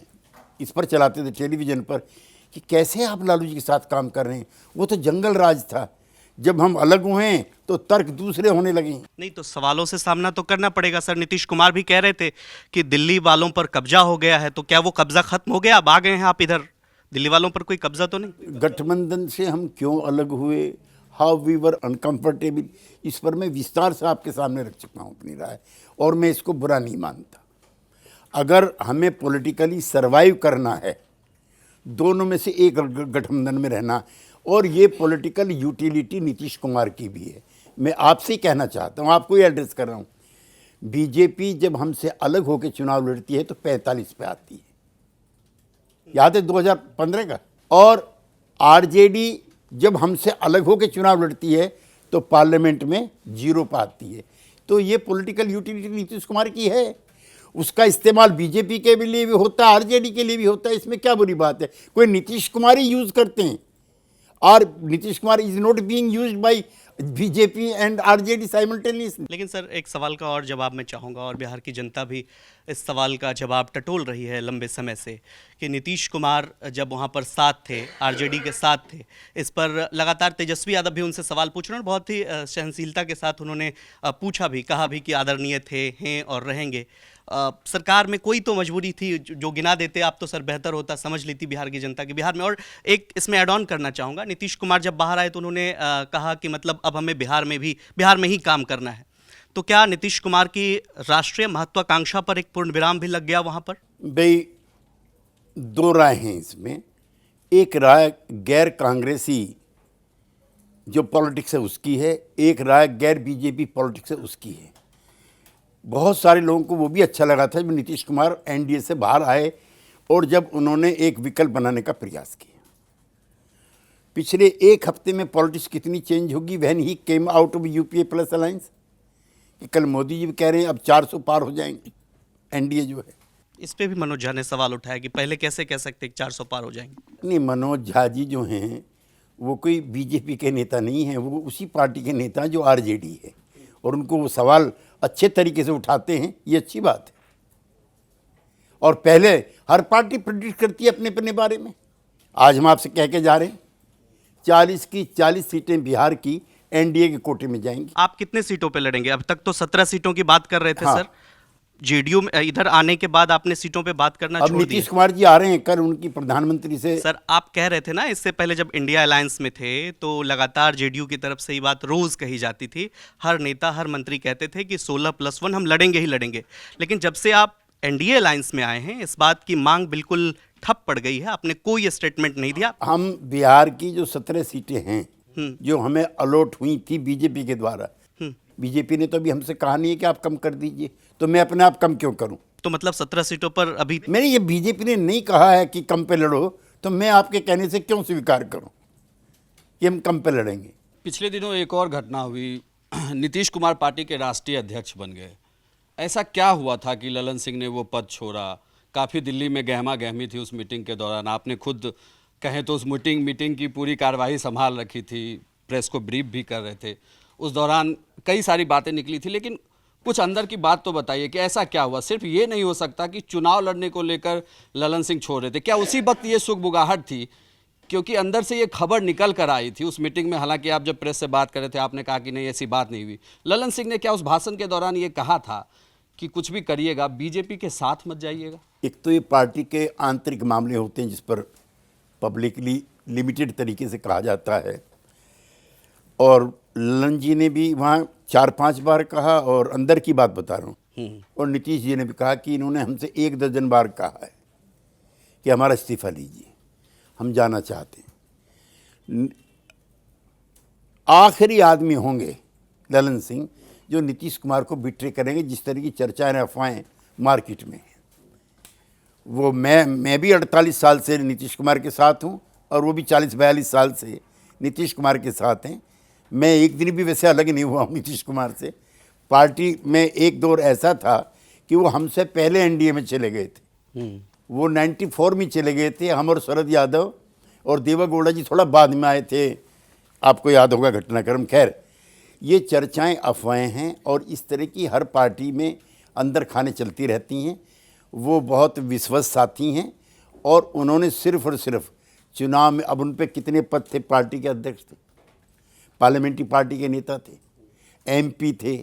इस पर चलाते थे टेलीविज़न पर कि कैसे आप लालू जी के साथ काम कर रहे हैं। वो तो जंगल राज था, जब हम अलग हुए तो तर्क दूसरे होने लगे। नहीं तो सवालों से सामना तो करना पड़ेगा सर। नीतीश कुमार भी कह रहे थे कि दिल्ली वालों पर कब्जा हो गया है, तो क्या वो कब्जा खत्म हो गया? अब आ गए हैं आप इधर, दिल्ली वालों पर कोई कब्जा तो नहीं? गठबंधन से हम क्यों अलग हुए, हाउ वी वर अनकम्फर्टेबल, इस पर मैं विस्तार से आपके सामने रख चुका हूँ अपनी राय, और मैं इसको बुरा नहीं मानता। अगर हमें पॉलिटिकली सर्वाइव करना है, दोनों में से एक गठबंधन में रहना, और ये पॉलिटिकल यूटिलिटी नीतीश कुमार की भी है। मैं आपसे कहना चाहता हूँ, आपको ही एड्रेस कर रहा हूँ, बीजेपी जब हमसे अलग होकर चुनाव लड़ती है तो 45 पे आती है, याद है 2015 का। और आरजेडी जब हमसे अलग होकर चुनाव लड़ती है तो पार्लियामेंट में 0 पे आती है। तो ये पॉलिटिकल यूटिलिटी नीतीश कुमार की है, उसका इस्तेमाल बीजेपी के लिए भी होता है, आरजेडी के लिए भी होता है। इसमें क्या बुरी बात है? कोई नीतीश कुमार ही यूज़ करते हैं, और Nitish Kumar is not being used by BJP and RJD simultaneously. लेकिन सर एक सवाल का और जवाब मैं चाहूँगा, और बिहार की जनता भी इस सवाल का जवाब टटोल रही है लंबे समय से, कि नीतीश कुमार जब वहाँ पर साथ थे, आरजेडी के साथ थे, इस पर लगातार तेजस्वी यादव भी उनसे सवाल पूछ रहे हैं, बहुत ही सहनशीलता के साथ उन्होंने पूछा भी, कहा भी कि आदरणीय थे, हैं और रहेंगे। सरकार में कोई तो मजबूरी थी, जो गिना देते आप तो सर बेहतर होता, समझ लेती बिहार की जनता की बिहार में। और एक इसमें ऐड ऑन करना चाहूँगा, नीतीश कुमार जब बाहर आए तो उन्होंने कहा कि मतलब अब हमें बिहार में ही काम करना है। तो क्या नीतीश कुमार की राष्ट्रीय महत्वाकांक्षा पर एक पूर्ण विराम भी लग गया वहाँ पर? भाई, 2 राय हैं इसमें। एक राय गैर कांग्रेसी जो पॉलिटिक्स है उसकी है, एक राय गैर बीजेपी पॉलिटिक्स है उसकी है। बहुत सारे लोगों को वो भी अच्छा लगा था जब नीतीश कुमार एनडीए से बाहर आए और जब उन्होंने एक विकल्प बनाने का प्रयास किया। पिछले 1 हफ्ते में पॉलिटिक्स कितनी चेंज होगी when he came out of UPA plus alliance, कि कल मोदी जी भी कह रहे हैं अब 400 पार हो जाएंगे एनडीए जो है। इस पे भी मनोज झा ने सवाल उठाया कि पहले कैसे कह सकते कि 400 पार हो जाएंगे? नहीं, मनोज झा जी जो हैं वो कोई बीजेपी के नेता नहीं हैं, वो उसी पार्टी के नेता जो आरजेडी है, और उनको वो सवाल अच्छे तरीके से उठाते हैं, ये अच्छी बात है। और पहले हर पार्टी प्रेडिक्ट करती है अपने अपने बारे में। आज हम आपसे कह के जा रहे हैं 40 की 40 सीटें बिहार की एनडीए के कोटे में जाएंगी। आप कितने सीटों पे लड़ेंगे? अब तक तो 17 सीटों की बात कर रहे थे। हाँ। सर जेडीयू में इधर आने के बाद आपने सीटों पे बात करना अब छोड़ दिया। नीतीश कुमार जी आ रहे हैं, कल उनकी प्रधानमंत्री से। सर आप कह रहे थे ना, इससे पहले जब इंडिया अलायंस में थे तो लगातार जेडीयू की तरफ से ये बात रोज कही जाती थी, हर नेता हर मंत्री कहते थे कि 16+1 हम लड़ेंगे ही लड़ेंगे। लेकिन जब से आप एनडीए अलायंस में आए हैं, इस बात की मांग बिल्कुल ठप पड़ गई है, आपने कोई स्टेटमेंट नहीं दिया। हम बिहार की जो 17 सीटें हैं जो हमें अलॉट हुई थी बीजेपी के द्वारा, बीजेपी ने तो अभी हमसे कहा नहीं है कि आप कम कर दीजिए, तो मैं अपने आप कम क्यों करूं? तो मतलब 17 सीटों पर अभी मैंने ये बीजेपी ने नहीं कहा है कि कम पे लड़ो, तो मैं आपके कहने से क्यों स्वीकार करूं कि हम कम पे लड़ेंगे। पिछले दिनों एक और घटना हुई, नीतीश कुमार पार्टी के राष्ट्रीय अध्यक्ष बन गए। ऐसा क्या हुआ था कि ललन सिंह ने वो पद छोड़ा? काफ़ी दिल्ली में गहमा गहमी थी उस मीटिंग के दौरान। आपने खुद कहें तो उस मीटिंग की पूरी कार्यवाही संभाल रखी थी, प्रेस को ब्रीफ भी कर रहे थे। उस दौरान कई सारी बातें निकली थी, लेकिन कुछ अंदर की बात तो बताइए कि ऐसा क्या हुआ? सिर्फ ये नहीं हो सकता कि चुनाव लड़ने को लेकर ललन सिंह छोड़ रहे थे। क्या उसी वक्त ये सुगबुगाहट थी? क्योंकि अंदर से ये खबर निकल कर आई थी उस मीटिंग में। हालांकि आप जब प्रेस से बात कर रहे थे आपने कहा कि नहीं ऐसी बात नहीं हुई। ललन सिंह ने क्या उस भाषण के दौरान ये कहा था कि कुछ भी करिएगा बीजेपी के साथ मत जाइएगा? एक तो ये पार्टी के आंतरिक मामले होते हैं जिस पर पब्लिकली लिमिटेड तरीके से कहा जाता है, और ललन जी ने भी वहाँ 4-5 बार कहा, और अंदर की बात बता रहा हूँ, और नीतीश जी ने भी कहा कि इन्होंने हमसे 1 दर्जन बार कहा है कि हमारा इस्तीफा लीजिए, हम जाना चाहते हैं। आखिरी आदमी होंगे ललन सिंह जो नीतीश कुमार को बिट्रे करेंगे, जिस तरह की चर्चाएं अफवाहें मार्केट में हैं। वो मैं भी 48 साल से नीतीश कुमार के साथ हूँ, और वो भी 40-42 साल से नीतीश कुमार के साथ हैं। मैं एक दिन भी वैसे अलग नहीं हुआ हूँ नीतीश कुमार से। पार्टी में एक दौर ऐसा था कि वो हमसे पहले एनडीए में चले गए थे। वो 94 में चले गए थे। हम और शरद यादव और देवेगौड़ा जी थोड़ा बाद में आए थे, आपको याद होगा घटनाक्रम। खैर, ये चर्चाएं अफवाहें हैं, और इस तरह की हर पार्टी में अंदर खाने चलती रहती हैं। वो बहुत विश्वस्त साथी हैं, और उन्होंने सिर्फ और सिर्फ चुनाव में, अब उन पे कितने पद थे? पार्टी के अध्यक्ष थे, पार्लियामेंट्री पार्टी के नेता थे, एमपी थे,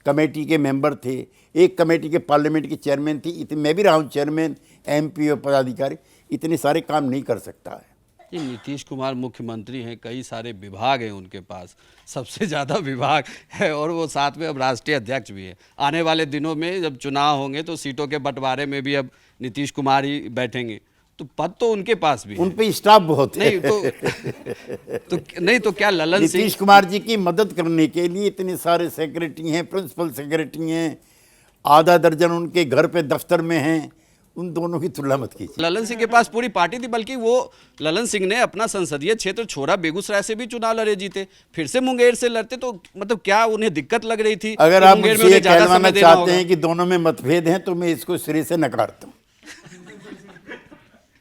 कमेटी के मेंबर थे, एक कमेटी के पार्लियामेंट के चेयरमैन थी। इतने मैं भी रहा हूँ चेयरमैन, एमपी और पदाधिकारी। इतने सारे काम नहीं कर सकता है। ये नीतीश कुमार मुख्यमंत्री हैं, कई सारे विभाग हैं उनके पास, सबसे ज़्यादा विभाग है, और वो साथ में अब राष्ट्रीय अध्यक्ष भी है। आने वाले दिनों में जब चुनाव होंगे तो सीटों के बंटवारे में भी अब नीतीश कुमार ही बैठेंगे, तो पद तो उनके पास भी उन है। पे स्टाफ बहुत है। नहीं तो क्या ललन सिंह नीतीश कुमार जी की मदद करने के लिए इतने सारे सेक्रेटरी हैं, प्रिंसिपल सेक्रेटरी हैं, आधा दर्जन उनके घर पे दफ्तर में हैं। उन दोनों की तुलना मत कीजिए। ललन सिंह के पास पूरी पार्टी थी, बल्कि वो ललन सिंह ने अपना संसदीय क्षेत्र छोड़ा, बेगूसराय से भी चुनाव लड़े, जीते, फिर से मुंगेर से लड़ते। तो मतलब क्या उन्हें दिक्कत लग रही थी? अगर कि आप मुंगेर में मुझसे उन्हें ये ज़्यादा कहलवाना समय देना चाहते होगा? हैं कि दोनों में मतभेद हैं, तो मैं इसको सिरे से नकारता हूँ।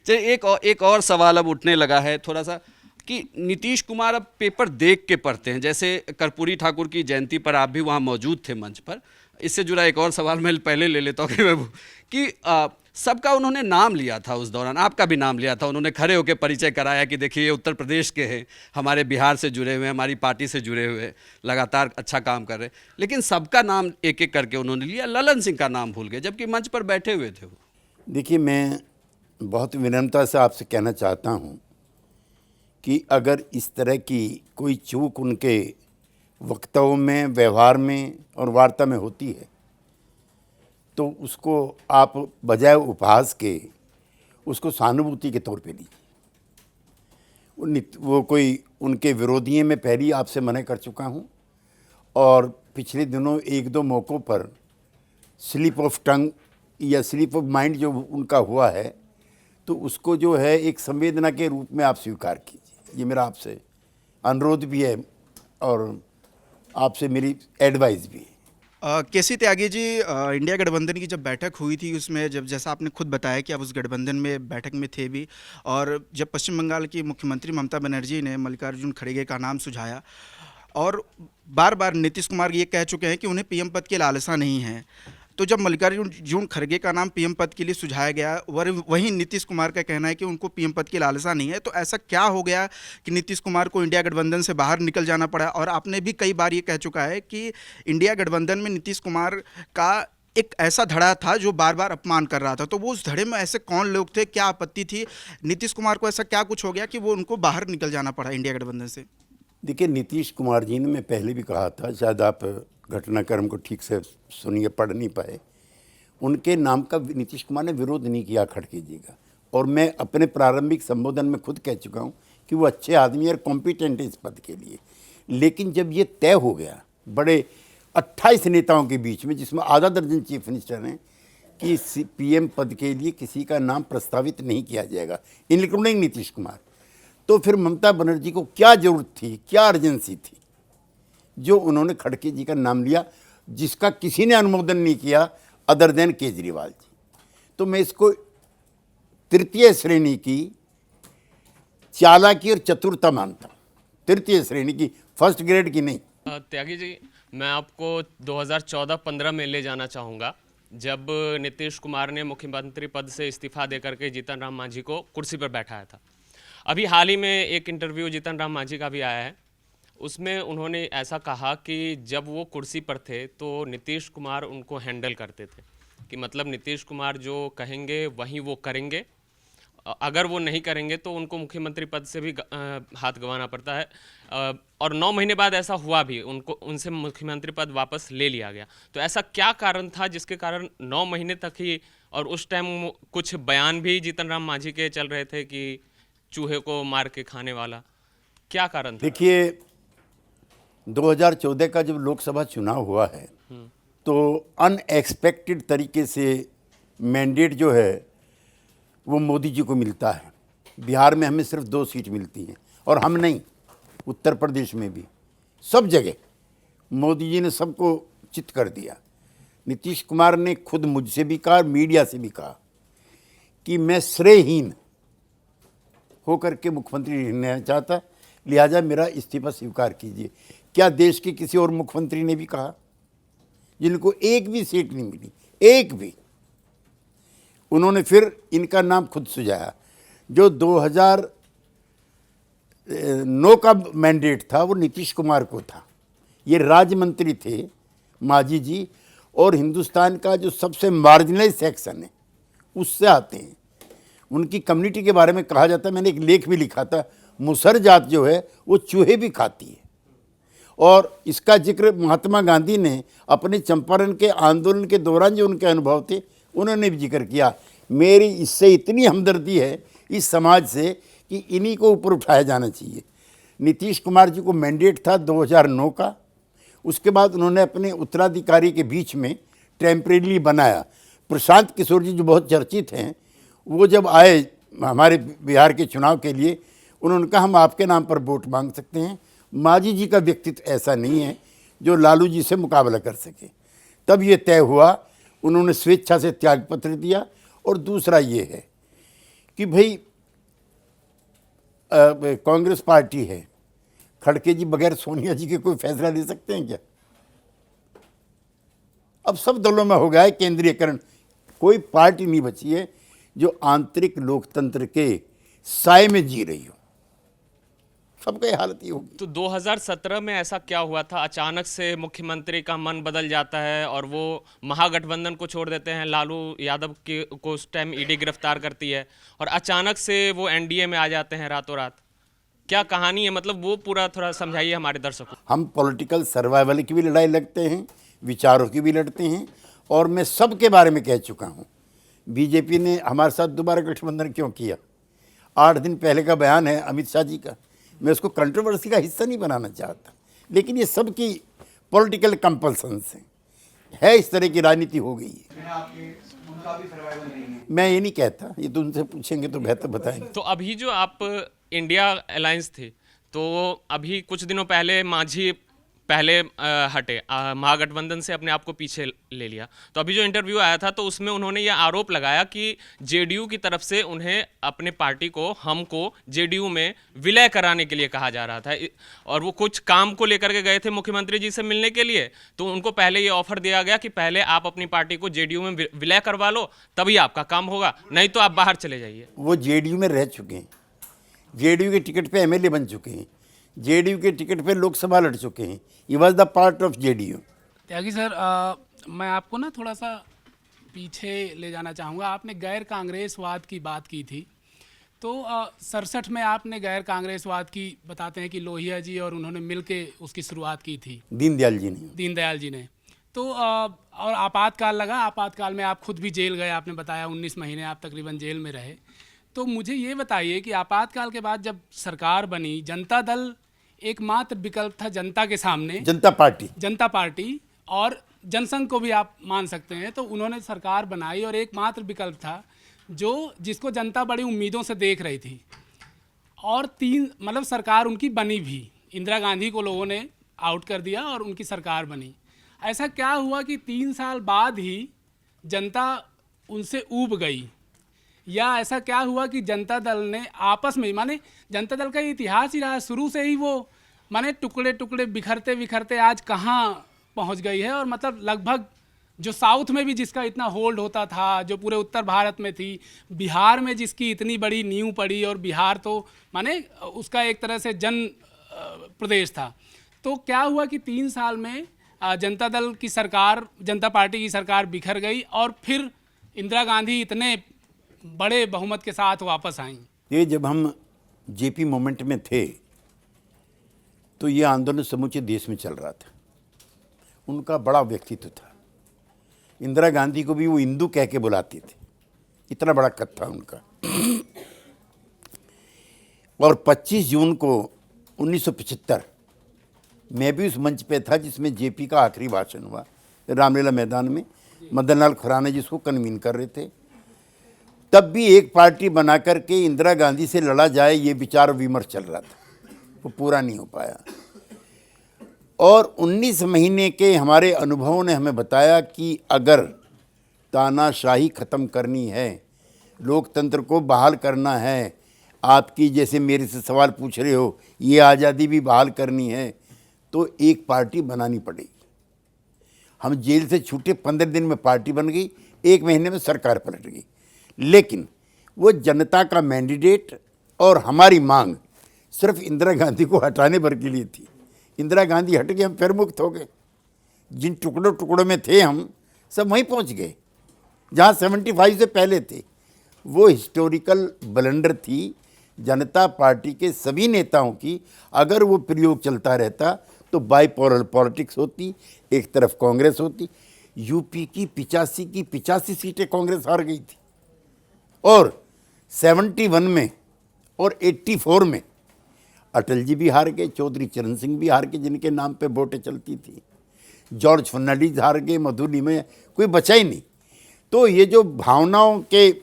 चलिए एक और सवाल अब उठने लगा है थोड़ा सा, कि नीतीश कुमार अब पेपर देख के पढ़ते हैं। जैसे कर्पूरी ठाकुर की जयंती पर आप भी वहाँ मौजूद थे मंच पर। इससे जुड़ा एक और सवाल मैं पहले ले लेता हूँ कि सबका उन्होंने नाम लिया था उस दौरान, आपका भी नाम लिया था। उन्होंने खड़े होकर परिचय कराया कि देखिए ये उत्तर प्रदेश के हैं, हमारे बिहार से जुड़े हुए हैं, हमारी पार्टी से जुड़े हुए, लगातार अच्छा काम कर रहे हैं। लेकिन सबका नाम एक एक करके उन्होंने लिया, ललन सिंह का नाम भूल गए, जबकि मंच पर बैठे हुए थे वो। देखिए, मैं बहुत विनम्रता से आपसे कहना चाहता हूँ कि अगर इस तरह की कोई चूक उनके वक्तव्यों में, व्यवहार में और वार्ता में होती है, तो उसको आप बजाय उपहास के उसको सहानुभूति के तौर पे लीजिए। वो कोई उनके विरोधी हैं, मैं पहले ही आपसे मना कर चुका हूँ, और पिछले दिनों 1-2 मौक़ों पर स्लिप ऑफ टंग या स्लिप ऑफ माइंड जो उनका हुआ है, तो उसको जो है एक संवेदना के रूप में आप स्वीकार कीजिए। ये मेरा आपसे अनुरोध भी है, और आपसे मेरी एडवाइस भी है। केसी त्यागी जी, इंडिया गठबंधन की जब बैठक हुई थी उसमें, जब जैसा आपने खुद बताया कि आप उस गठबंधन में बैठक में थे भी, और जब पश्चिम बंगाल की मुख्यमंत्री ममता बनर्जी ने मल्लिकार्जुन खड़गे का नाम सुझाया, और बार बार नीतीश कुमार ये कह चुके हैं कि उन्हें पीएम पद की लालसा नहीं है, तो जब मल्लिकार्जुन खड़गे का नाम पीएम पद के लिए सुझाया गया, वहीं नीतीश कुमार का कहना है कि उनको पीएम पद की लालसा नहीं है, तो ऐसा क्या हो गया कि नीतीश कुमार को इंडिया गठबंधन से बाहर निकल जाना पड़ा? और आपने भी कई बार ये कह चुका है कि इंडिया गठबंधन में नीतीश कुमार का एक ऐसा धड़ा था जो बार बार अपमान कर रहा था, तो वो उस धड़े में ऐसे कौन लोग थे, क्या आपत्ति थी? नीतीश कुमार को ऐसा क्या कुछ हो गया कि वो उनको बाहर निकल जाना पड़ा इंडिया गठबंधन से? देखिए, नीतीश कुमार जी ने, मैं पहले भी कहा था, शायद आप घटनाक्रम को ठीक से सुनिए, पढ़ नहीं पाए, उनके नाम का नीतीश कुमार ने विरोध नहीं किया खड़गे जी का। और मैं अपने प्रारंभिक संबोधन में खुद कह चुका हूँ कि वो अच्छे आदमी और कॉम्पिटेंट है इस पद के लिए। लेकिन जब ये तय हो गया बड़े 28 नेताओं के बीच में, जिसमें आधा दर्जन चीफ मिनिस्टर हैं, कि पीएम पद के लिए किसी का नाम प्रस्तावित नहीं किया जाएगा, इंक्लूडिंग नीतीश कुमार। तो फिर ममता बनर्जी को क्या जरूरत थी, क्या अर्जेंसी थी जो उन्होंने खड़गे जी का नाम लिया, जिसका किसी ने अनुमोदन नहीं किया अदर देन केजरीवाल जी। तो मैं इसको तृतीय श्रेणी की चालाकी और चतुरता मानता हूँ, तृतीय श्रेणी की, फर्स्ट ग्रेड की नहीं। त्यागी जी, मैं आपको 2014-15 में ले जाना चाहूँगा, जब नीतीश कुमार ने मुख्यमंत्री पद से इस्तीफा देकर के जीतन राम मांझी को कुर्सी पर बैठाया था। अभी हाल ही में एक इंटरव्यू जीतन राम मांझी का भी आया है, उसमें उन्होंने ऐसा कहा कि जब वो कुर्सी पर थे तो नीतीश कुमार उनको हैंडल करते थे, कि मतलब नीतीश कुमार जो कहेंगे वही वो करेंगे, अगर वो नहीं करेंगे तो उनको मुख्यमंत्री पद से भी हाथ गंवाना पड़ता है। और 9 महीने बाद ऐसा हुआ भी, उनसे मुख्यमंत्री पद वापस ले लिया गया। तो ऐसा क्या कारण था जिसके कारण 9 महीने तक ही, और उस टाइम कुछ बयान भी जीतन राम मांझी के चल रहे थे कि चूहे को मार के खाने वाला, क्या कारण था? देखिए, 2014 का जब लोकसभा चुनाव हुआ है तो अनएक्सपेक्टेड तरीके से मैंडेट जो है वो मोदी जी को मिलता है। बिहार में हमें सिर्फ 2 सीट मिलती हैं, और हम नहीं, उत्तर प्रदेश में भी, सब जगह मोदी जी ने सबको चित कर दिया। नीतीश कुमार ने खुद मुझसे भी कहा, मीडिया से भी कहा कि मैं श्रेयहीन होकर के मुख्यमंत्री नहीं रहना चाहता, लिहाजा मेरा इस्तीफा स्वीकार कीजिए। क्या देश के किसी और मुख्यमंत्री ने भी कहा, जिनको एक भी सीट नहीं मिली, एक भी? उन्होंने फिर इनका नाम खुद सुझाया। जो 2009 का मैंडेट था वो नीतीश कुमार को था। ये राज्य मंत्री थे मांझी जी, और हिंदुस्तान का जो सबसे मार्जिनलाइज सेक्शन है उससे आते हैं। उनकी कम्युनिटी के बारे में कहा जाता है, मैंने एक लेख भी लिखा था, मुसर जात जो है वो चूहे भी खाती है। और इसका जिक्र महात्मा गांधी ने अपने चंपारण के आंदोलन के दौरान जो उनके अनुभव थे उन्होंने भी जिक्र किया। मेरी इससे इतनी हमदर्दी है इस समाज से कि इन्हीं को ऊपर उठाया जाना चाहिए। नीतीश कुमार जी को मैंडेट था 2009 का, उसके बाद उन्होंने अपने उत्तराधिकारी के बीच में टेम्परेरी बनाया। प्रशांत किशोर जी जो बहुत चर्चित हैं, वो जब आए हमारे बिहार के चुनाव के लिए, उन्होंने कहा हम आपके नाम पर वोट मांग सकते हैं। मांझी जी का व्यक्तित्व ऐसा नहीं है जो लालू जी से मुकाबला कर सके। तब ये तय हुआ, उन्होंने स्वेच्छा से त्यागपत्र दिया। और दूसरा ये है कि भाई कांग्रेस पार्टी है, खड़गे जी बगैर सोनिया जी के कोई फैसला ले सकते हैं क्या? अब सब दलों में हो गया है केंद्रीयकरण, कोई पार्टी नहीं बची है जो आंतरिक लोकतंत्र के साए में जी रही हो। सबका ये हालत ये होगी। तो 2017 में ऐसा क्या हुआ था, अचानक से मुख्यमंत्री का मन बदल जाता है और वो महागठबंधन को छोड़ देते हैं, लालू यादव को उस टाइम ईडी गिरफ्तार करती है और अचानक से वो एनडीए में आ जाते हैं रातों रात? क्या कहानी है, मतलब वो पूरा थोड़ा समझाइए हमारे दर्शकों। हम पॉलिटिकल सर्वाइवल की भी लड़ाई लड़ते हैं, विचारों की भी लड़ते हैं, और मैं सबके बारे में कह चुका हूँ। बीजेपी ने हमारे साथ दोबारा गठबंधन क्यों किया? 8 दिन पहले का बयान है अमित शाह जी का, मैं उसको कंट्रोवर्सी का हिस्सा नहीं बनाना चाहता, लेकिन ये सब की पॉलिटिकल कंपल्सन्स हैं, है, इस तरह की राजनीति हो गई है। मैं ये नहीं कहता, ये तो उनसे पूछेंगे तो बेहतर बताएंगे। तो अभी जो आप इंडिया अलायंस थे, तो अभी कुछ दिनों पहले मांझी पहले हटे, महागठबंधन से अपने आप को पीछे ले लिया। तो अभी जो इंटरव्यू आया था तो उसमें उन्होंने ये आरोप लगाया कि जेडीयू की तरफ से उन्हें अपने पार्टी को, हमको जेडीयू में विलय कराने के लिए कहा जा रहा था, और वो कुछ काम को लेकर के गए थे मुख्यमंत्री जी से मिलने के लिए। तो उनको पहले ये ऑफर दिया गया कि पहले आप अपनी पार्टी को जेडीयू में विलय करवा लो, तभी आपका काम होगा, नहीं तो आप बाहर चले जाइए। वो जेडीयू में रह चुके हैं, जेडीयू के टिकट पे एमएलए बन चुके हैं, जेडीयू के टिकट पे लोकसभा लड़ चुके हैं। He was the part of JDU. Tyagi sir, मैं आपको ना थोड़ा सा पीछे ले जाना चाहूँगा। आपने गैर कांग्रेसवाद की बात की थी, तो 67 में आपने गैर कांग्रेसवाद की, बताते हैं कि लोहिया जी और उन्होंने मिलके उसकी शुरुआत की थी, दीनदयाल जी ने। तो और आपातकाल लगा, आपातकाल में आप खुद भी जेल गए, आपने बताया 19 महीने आप तकरीबन जेल में रहे। तो मुझे ये बताइए कि आपातकाल के बाद जब सरकार बनी, जनता दल एकमात्र विकल्प था जनता के सामने, जनता पार्टी, और जनसंघ को भी आप मान सकते हैं, तो उन्होंने सरकार बनाई और एकमात्र विकल्प था जिसको जनता बड़ी उम्मीदों से देख रही थी। और मतलब सरकार उनकी बनी भी, इंदिरा गांधी को लोगों ने आउट कर दिया और उनकी सरकार बनी। ऐसा क्या हुआ कि 3 साल बाद ही जनता उनसे ऊब गई, या ऐसा क्या हुआ कि जनता दल ने आपस में, माने जनता दल का इतिहास ही रहा शुरू से ही, वो माने टुकड़े टुकड़े बिखरते बिखरते आज कहाँ पहुंच गई है। और मतलब लगभग जो साउथ में भी जिसका इतना होल्ड होता था, जो पूरे उत्तर भारत में थी, बिहार में जिसकी इतनी बड़ी नींव पड़ी, और बिहार तो माने उसका एक तरह से जन प्रदेश था। तो क्या हुआ कि 3 साल में जनता दल की सरकार, जनता पार्टी की सरकार बिखर गई और फिर इंदिरा गांधी इतने बड़े बहुमत के साथ वापस आई। ये जब हम जेपी मोमेंट में थे तो ये आंदोलन समूचे देश में चल रहा था। उनका बड़ा व्यक्तित्व था। इंदिरा गांधी को भी वो हिंदू कह के बुलाते थे, इतना बड़ा कद था उनका। और 25 जून को 1975 मैं भी उस मंच पे था जिसमें जेपी का आखिरी भाषण हुआ, रामलीला मैदान में। मदन लाल खुराना जिसको कन्वीन कर रहे थे। तब भी एक पार्टी बना करके इंदिरा गांधी से लड़ा जाए, ये विचार विमर्श चल रहा था, वो पूरा नहीं हो पाया। और 19 महीने के हमारे अनुभवों ने हमें बताया कि अगर तानाशाही ख़त्म करनी है, लोकतंत्र को बहाल करना है, आपकी जैसे मेरे से सवाल पूछ रहे हो, ये आज़ादी भी बहाल करनी है, तो एक पार्टी बनानी पड़ेगी। हम जेल से छूटे, 15 दिन में पार्टी बन गई, 1 महीने में सरकार पलट गई। लेकिन वो जनता का मैंडेट और हमारी मांग सिर्फ इंदिरा गांधी को हटाने भर के लिए थी। इंदिरा गांधी हट गई, हम फिर मुक्त हो गए। जिन टुकड़ों टुकड़ों में थे हम सब वहीं पहुंच गए जहां 75 से पहले थे। वो हिस्टोरिकल ब्लंडर थी जनता पार्टी के सभी नेताओं की। अगर वो प्रयोग चलता रहता तो बाईपोलर पॉलिटिक्स होती, एक तरफ कांग्रेस होती। यूपी की 85 सीटें कांग्रेस हार गई थी, और 71 में और 84 में अटल जी भी हार गए, चौधरी चरण सिंह भी हार गए, जिनके नाम पे वोटें चलती थी। जॉर्ज फर्नांडिस हार गए, मधुनी में कोई बचा ही नहीं। तो ये जो भावनाओं के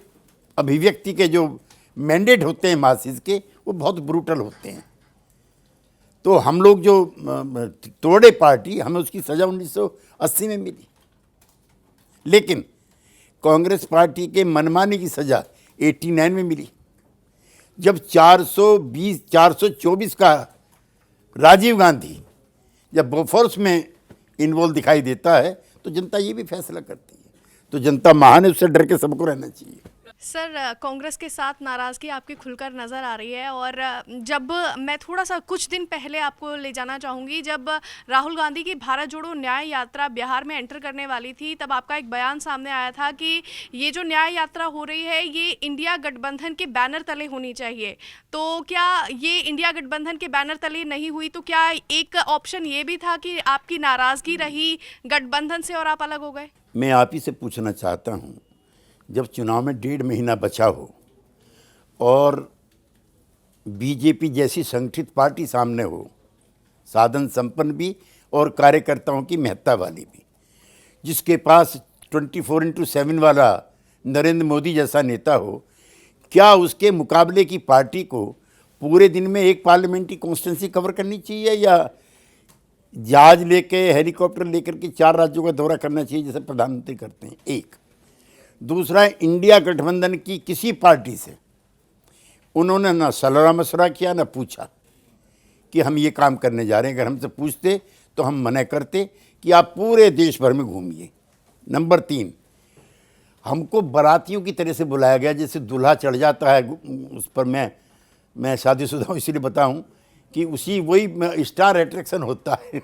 अभिव्यक्ति के जो मैंडेट होते हैं मासिस के, वो बहुत ब्रूटल होते हैं। तो हम लोग जो तोड़े पार्टी, हमें उसकी सज़ा 1980 में मिली। लेकिन कांग्रेस पार्टी के मनमानी की सज़ा 89 में मिली। जब 424 का राजीव गांधी जब बोफोर्स में इन्वॉल्व दिखाई देता है, तो जनता ये भी फैसला करती है। तो जनता महान है, उससे डर के सबको रहना चाहिए। सर, कांग्रेस के साथ नाराज़गी आपकी खुलकर नज़र आ रही है। और जब मैं थोड़ा सा कुछ दिन पहले आपको ले जाना चाहूँगी, जब राहुल गांधी की भारत जोड़ो न्याय यात्रा बिहार में एंटर करने वाली थी, तब आपका एक बयान सामने आया था कि ये जो न्याय यात्रा हो रही है, ये इंडिया गठबंधन के बैनर तले होनी चाहिए। तो क्या ये इंडिया गठबंधन के बैनर तले नहीं हुई, तो क्या एक ऑप्शन ये भी था कि आपकी नाराज़गी रही गठबंधन से और आप अलग हो गए? मैं आप ही से पूछना चाहता हूँ, जब चुनाव में 1.5 महीना बचा हो और बीजेपी जैसी संगठित पार्टी सामने हो, साधन संपन्न भी और कार्यकर्ताओं की महत्ता वाली भी, जिसके पास 24/7 वाला नरेंद्र मोदी जैसा नेता हो, क्या उसके मुकाबले की पार्टी को पूरे दिन में एक पार्लियामेंट्री कॉन्स्टिट्यूंसी कवर करनी चाहिए, या जहाज लेके, हेलीकॉप्टर लेकर के 4 राज्यों का दौरा करना चाहिए जैसे प्रधानमंत्री करते हैं? एक। दूसरा, इंडिया गठबंधन की किसी पार्टी से उन्होंने ना सलाह मशवरा किया, ना पूछा कि हम ये काम करने जा रहे हैं। अगर हमसे पूछते तो हम मना करते कि आप पूरे देश भर में घूमिए। नंबर 3, हमको बारातियों की तरह से बुलाया गया, जैसे दूल्हा चढ़ जाता है उस पर। मैं शादीशुदा हूँ इसलिए बताऊँ कि वही स्टार अट्रैक्शन होता है,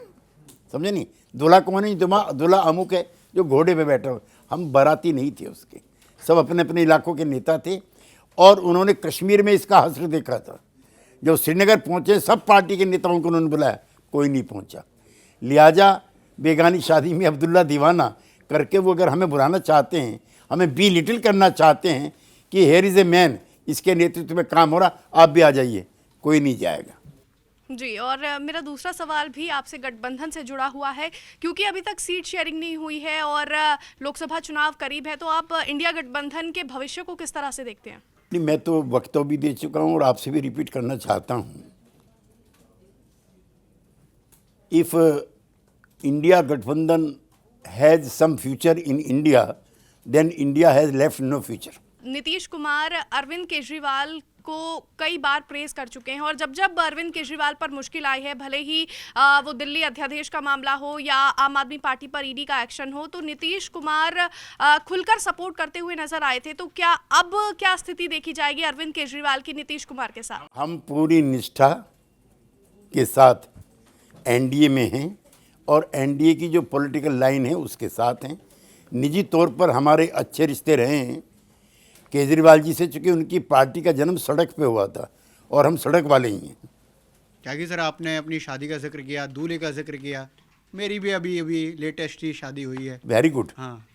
समझे नहीं? दूल्हा कौन है? दूल्हा अमुक है जो घोड़े पे बैठा हो। हम बाराती नहीं थे उसके, सब अपने अपने इलाकों के नेता थे। और उन्होंने कश्मीर में इसका हश्र देखा था। जब श्रीनगर पहुँचे, सब पार्टी के नेताओं को उन्होंने बुलाया, कोई नहीं पहुँचा। लिहाजा बेगानी शादी में अब्दुल्ला दीवाना करके वो अगर हमें बुलाना चाहते हैं, हमें बी लिटिल करना चाहते हैं कि हेयर इज़ ए मैन, इसके नेतृत्व में काम हो रहा, आप भी आ जाइए, कोई नहीं जाएगा। जी, और मेरा दूसरा सवाल भी आपसे गठबंधन से जुड़ा हुआ है, क्योंकि अभी तक सीट शेयरिंग नहीं हुई है और लोकसभा चुनाव करीब है, तो आप इंडिया गठबंधन के भविष्य को किस तरह से देखते हैं? नहीं, मैं तो वक्तव्य भी दे चुका हूं और आपसे भी रिपीट करना चाहता हूं। इफ इंडिया गठबंधन has some future in India, then India has left no future. Nitish Kumar Arvind Kejriwal को कई बार प्रेस कर चुके हैं और जब जब अरविंद केजरीवाल पर मुश्किल आई है, भले ही वो दिल्ली अध्यादेश का मामला हो या आम आदमी पार्टी पर ईडी का एक्शन हो, तो नीतीश कुमार खुलकर सपोर्ट करते हुए नजर आए थे। तो क्या अब क्या स्थिति देखी जाएगी अरविंद केजरीवाल की नीतीश कुमार के साथ? हम पूरी निष्ठा के साथ एनडीए में हैं और एनडीए की जो पॉलिटिकल लाइन है उसके साथ हैं। निजी तौर पर हमारे अच्छे रिश्ते रहे हैं केजरीवाल जी से, चूँकि उनकी पार्टी का जन्म सड़क पे हुआ था और हम सड़क वाले ही हैं। क्या कि सर, आपने अपनी शादी का जिक्र किया, दूल्हे का जिक्र किया, मेरी भी अभी अभी लेटेस्ट ही शादी हुई है। Very good. हाँ।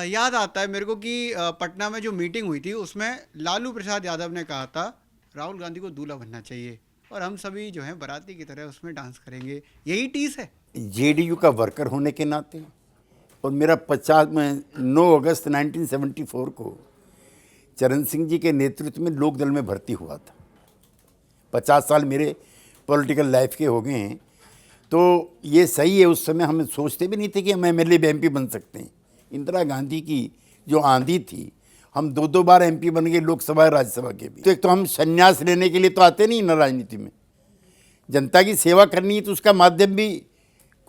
याद आता है मेरे को कि पटना में जो मीटिंग हुई थी उसमें लालू प्रसाद यादव ने कहा था राहुल गांधी को दूल्हा बनना चाहिए और हम सभी जो हैं बाराती की तरह उसमें डांस करेंगे। यही टीस है। जेडीयू का वर्कर होने के नाते और मेरा 9 अगस्त 1974 को चरण सिंह जी के नेतृत्व में लोक दल में भर्ती हुआ था। 50 साल मेरे पॉलिटिकल लाइफ के हो गए हैं, तो ये सही है। उस समय हम सोचते भी नहीं थे कि हम एमएलए एमपी बन सकते हैं। इंदिरा गांधी की जो आंधी थी, हम 2 बार एमपी बन गए, लोकसभा राज्यसभा के भी। तो एक तो हम संन्यास लेने के लिए तो आते नहीं ना राजनीति में, जनता की सेवा करनी है तो उसका माध्यम भी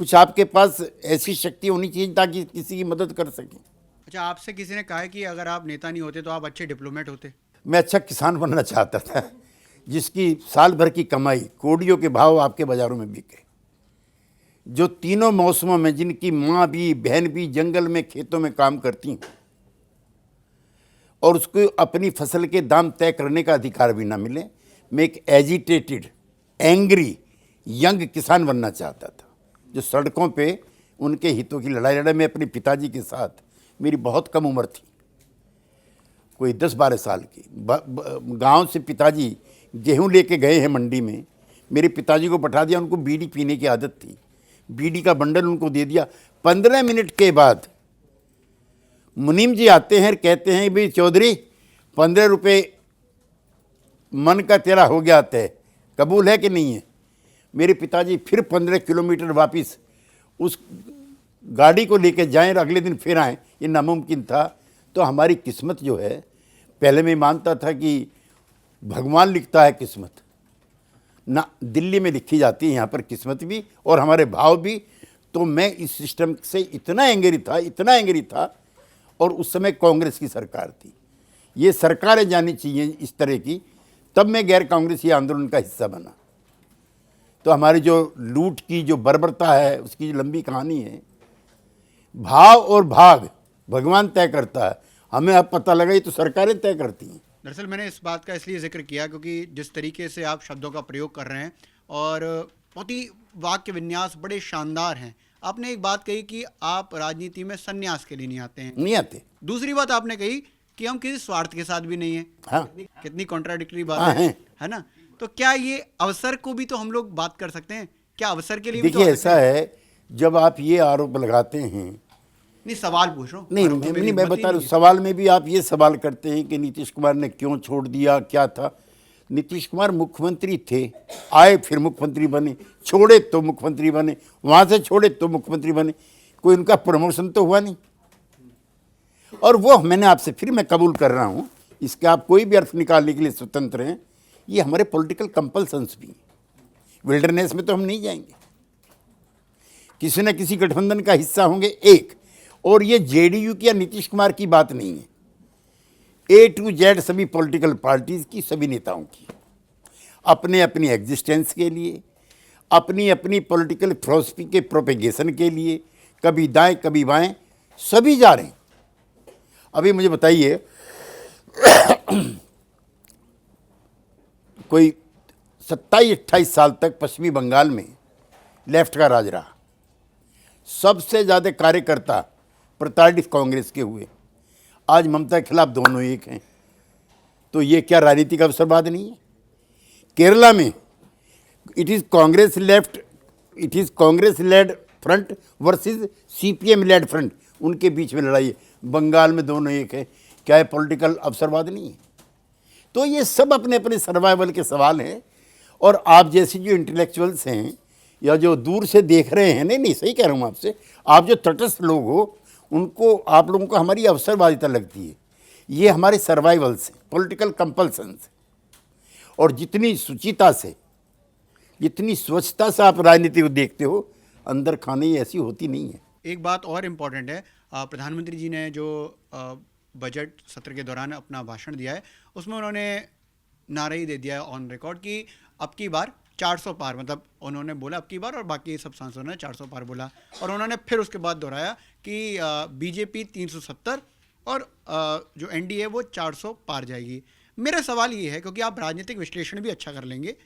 कुछ आपके पास ऐसी शक्ति होनी चाहिए ताकि किसी की मदद कर सकें। अच्छा, आपसे किसी ने कहा है कि अगर आप नेता नहीं होते तो आप अच्छे डिप्लोमेट होते? मैं अच्छा किसान बनना चाहता था जिसकी साल भर की कमाई कोड़ियों के भाव आपके बाज़ारों में बिके, जो तीनों मौसमों में जिनकी माँ भी बहन भी जंगल में खेतों में काम करती हैं और उसको अपनी फसल के दाम तय करने का अधिकार भी ना मिले। मैं एक एजिटेटेड एंग्री यंग किसान बनना चाहता था जो सड़कों पे उनके हितों की लड़ाई लड़े। मैं अपने पिताजी के साथ, मेरी बहुत कम उम्र थी, कोई 10-12 साल की, गांव से पिताजी गेहूं लेके गए हैं मंडी में, मेरे पिताजी को बैठा दिया, उनको बीड़ी पीने की आदत थी, बीड़ी का बंडल उनको दे दिया। 15 मिनट के बाद मुनीम जी आते हैं, कहते हैं भाई चौधरी 15 रुपये मन का तेरा हो गया तय, कबूल है कि नहीं है? मेरे पिताजी फिर 15 किलोमीटर वापस उस गाड़ी को लेकर जाएं और अगले दिन फिर आएँ, ये नामुमकिन था। तो हमारी किस्मत जो है, पहले मैं मानता था कि भगवान लिखता है किस्मत, ना दिल्ली में लिखी जाती है, यहाँ पर किस्मत भी और हमारे भाव भी। तो मैं इस सिस्टम से इतना एंग्री था और उस समय कांग्रेस की सरकार थी। ये सरकारें जानी चाहिए इस तरह की, तब मैं गैर कांग्रेसी आंदोलन का हिस्सा बना। तो हमारी जो लूट की जो बर्बरता है उसकी जो लंबी कहानी है, भाव और भाग भगवान तय करता है, हमें अब पता लगा ये तो सरकारें तय करती हैं। दरअसल मैंने इस बात का इसलिए जिक्र किया क्योंकि जिस तरीके से आप शब्दों का प्रयोग कर रहे हैं और बहुत ही वाक्य विन्यास बड़े शानदार हैं। आपने एक बात कही कि आप राजनीति में संन्यास के लिए नहीं आते हैं। नहीं आते। दूसरी बात आपने कही कि हम किसी स्वार्थ के साथ भी नहीं हैं। हाँ। कितनी कॉन्ट्राडिक्टरी बात हाँ, है ना? तो क्या ये अवसर को भी तो हम लोग बात कर सकते हैं? क्या अवसर के लिए भी तो देखिए, आ सकते ऐसा हैं? है, जब आप ये आरोप लगाते हैं, नहीं सवाल पूछ रहा हूँ। नहीं मैं बता रहा हूँ, सवाल में भी आप ये सवाल करते हैं कि नीतीश कुमार ने क्यों छोड़ दिया, क्या था। नीतीश कुमार मुख्यमंत्री थे, आए फिर मुख्यमंत्री बने, छोड़े तो मुख्यमंत्री बने, वहाँ से छोड़े तो मुख्यमंत्री बने, कोई उनका प्रमोशन तो हुआ नहीं। और वो मैंने आपसे फिर मैं कबूल कर रहा हूँ, इसका आप कोई भी अर्थ निकालने के लिए स्वतंत्र हैं। ये हमारे पॉलिटिकल कंपल्सन्स भी हैं। विल्डरनेस में तो हम नहीं जाएंगे, किसी न किसी गठबंधन का हिस्सा होंगे एक। और ये जेडीयू की या नीतीश कुमार की बात नहीं है, A to Z सभी पॉलिटिकल पार्टीज की, सभी नेताओं की, अपने अपनी एग्जिस्टेंस के लिए, अपनी अपनी पॉलिटिकल फिलॉसफी के प्रोपेगेशन के लिए, कभी दाएं कभी बाएं, सभी जा रहे हैं। अभी मुझे बताइए, कोई 27-28 साल तक पश्चिमी बंगाल में लेफ्ट का राज रहा, सबसे ज़्यादा कार्यकर्ता प्रताड़ित कांग्रेस के हुए। आज ममता के खिलाफ दोनों एक हैं। तो ये क्या राजनीतिक अवसरवाद नहीं है? केरला में it is Congress led front versus CPM led front, उनके बीच में लड़ाई है। बंगाल में दोनों एक है। क्या है पॉलिटिकल अवसरवाद नहीं है? तो ये सब अपने अपने सर्वाइवल के सवाल हैं। और आप जैसे जो इंटेलेक्चुअल्स हैं या जो दूर से देख रहे हैं, नहीं सही कह रहा हूँ आपसे, आप जो तटस्थ लोग हो, उनको, आप लोगों को हमारी अवसरवादिता लगती है। ये हमारे सर्वाइवल्स हैं, पॉलिटिकल कंपल्सन्स। और जितनी शुचिता से, जितनी स्वच्छता से आप राजनीति को देखते हो, अंदर खाने ऐसी होती नहीं है। एक बात और इम्पॉर्टेंट है, प्रधानमंत्री जी ने जो बजट सत्र के दौरान अपना भाषण दिया है, उसमें उन्होंने नारा ही दे दिया है ऑन रिकॉर्ड कि अब की बार 400 पार, मतलब उन्होंने बोला अब की बार, और बाकी सब सांसदों ने 400 पार बोला। और उन्होंने फिर उसके बाद दोहराया कि बीजेपी 370 और जो एनडीए है वो 400 पार जाएगी। मेरा सवाल ये है, क्योंकि आप राजनीतिक विश्लेषण भी अच्छा कर लेंगे,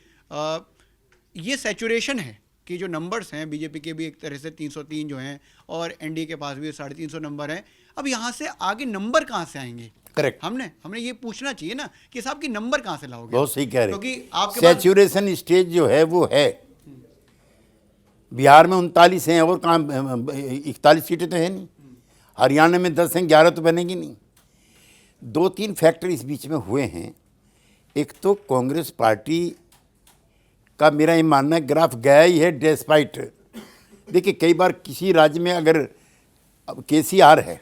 ये सैचुरेशन है कि जो नंबर्स हैं बीजेपी के भी एक तरह से 303 जो हैं और एनडीए के पास भी 350 नंबर हैं, अब यहाँ से आगे नंबर कहाँ से आएंगे? करेक्ट। हमने ये पूछना चाहिए ना कि साहब की नंबर कहाँ से लाओगे? बहुत सही कह रहे हैं, क्योंकि आपके सैचुरेशन स्टेज जो है वो है। बिहार में 39 हैं और कहाँ 41 सीटें तो है नहीं। हरियाणा में 10 हैं, 11 तो बनेगी नहीं। 2-3 फैक्टर इस बीच में हुए हैं। एक तो कांग्रेस पार्टी का मेरा ये मानना है ग्राफ गया ही है डेस्पाइट। देखिए कई बार किसी राज्य में अगर अब केसीआर है,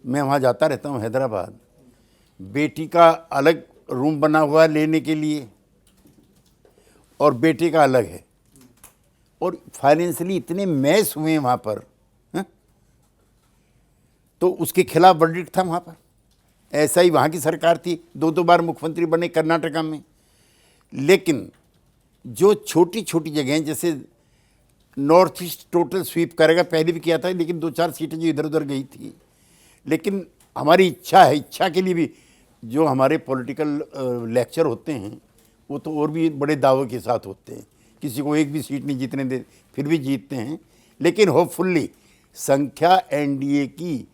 मैं वहाँ जाता रहता हूँ हैदराबाद, बेटी का अलग रूम बना हुआ है लेने के लिए और बेटे का अलग है, और फाइनेंशियली इतने मैस हुए हैं वहाँ पर, हैं? तो उसके खिलाफ वर्डिक्ट था वहाँ पर। ऐसा ही वहाँ की सरकार थी, 2-2 बार मुख्यमंत्री बने कर्नाटका में। लेकिन जो छोटी छोटी जगहें, जैसे नॉर्थ ईस्ट टोटल स्वीप करेगा, पहले भी किया था, लेकिन 2-4 सीटें जो इधर उधर गई थी। लेकिन हमारी इच्छा है, इच्छा के लिए भी जो हमारे पॉलिटिकल लेक्चर होते हैं वो तो और भी बड़े दावों के साथ होते हैं। किसी को एक भी सीट नहीं जीतने दे, फिर भी जीतते हैं। लेकिन होपफुल्ली संख्या एनडीए की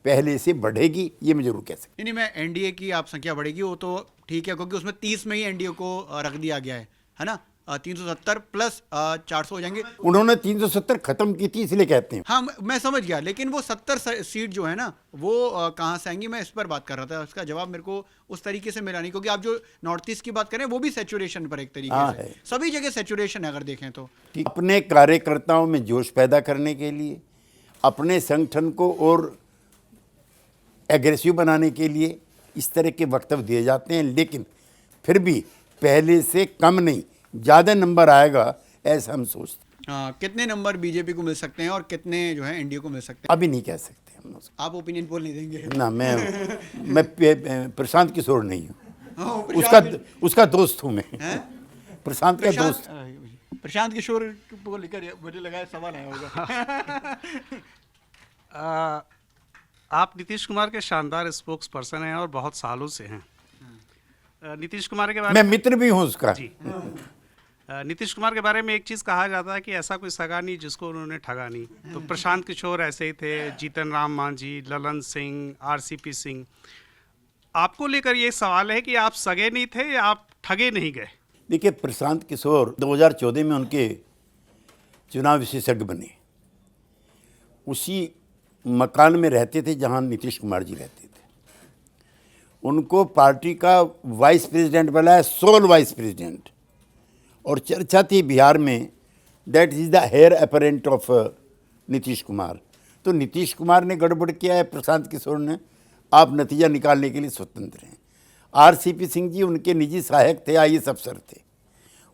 पहले से बढ़ेगी, ये मैं जरूर कह सकता हूँ। नहीं, मैं एनडीए की आप संख्या बढ़ेगी वो तो ठीक है, क्योंकि उसमें 30 में ही एनडीए को रख दिया गया है ना। 370 प्लस 400 हो जाएंगे। उन्होंने 370 खत्म की थी इसलिए कहते हैं। हाँ मैं समझ गया, लेकिन वो 70 सीट जो है ना वो कहाँ से आएंगी, मैं इस पर बात कर रहा था। उसका जवाब मेरे को उस तरीके से मिला नहीं, क्योंकि आप जो नॉर्थ ईस्ट की बात करें वो भी सैचुरेशन पर एक तरीके से है। सभी जगह सैचुरेशन है अगर देखें तो। अपने कार्यकर्ताओं में जोश पैदा करने के लिए, अपने संगठन को और एग्रेसिव बनाने के लिए इस तरह के वक्तव्य दिए जाते हैं। लेकिन फिर भी पहले से कम नहीं, ज़्यादा नंबर आएगा ऐसा हम सोचते हैं। कितने नंबर बीजेपी को मिल सकते हैं और कितने जो है एनडीए को मिल सकते हैं? अभी नहीं कह सकते हम लोग। आप ओपिनियन पोल नहीं देंगे ना, मैं प्रशांत किशोर नहीं हूँ, प्रशांत उसका दोस्त हूँ मैं। हैं? प्रशांत का दोस्त। प्रशांत किशोर को लेकर मुझे लगा सवाल आया होगा। आप नीतीश कुमार के शानदार स्पोक्स पर्सन हैं और बहुत सालों से हैं। नीतीश कुमार के बारे मैं मित्र भी हूँ उसका। जी। नीतीश कुमार के बारे में एक चीज़ कहा जाता है कि ऐसा कोई सगा नहीं जिसको उन्होंने ठगा नहीं। तो प्रशांत किशोर ऐसे ही थे, जीतन राम मांझी, ललन सिंह, आरसीपी सिंह। आपको लेकर ये सवाल है कि आप सगे नहीं थे या आप ठगे नहीं गए? देखिए प्रशांत किशोर 2014 में उनके चुनाव विशेषज्ञ बने। उसी मकान में रहते थे जहाँ नीतीश कुमार जी रहते थे। उनको पार्टी का वाइस प्रेसिडेंट बनाया, सोल वाइस प्रेसिडेंट। और चर्चा थी बिहार में that is the heir apparent of Nitish Kumar. तो नीतीश कुमार ने गड़बड़ किया है, प्रशांत किशोर ने, आप नतीजा निकालने के लिए स्वतंत्र हैं। आरसीपी सिंह जी उनके निजी सहायक थे, आईएएस अफसर थे।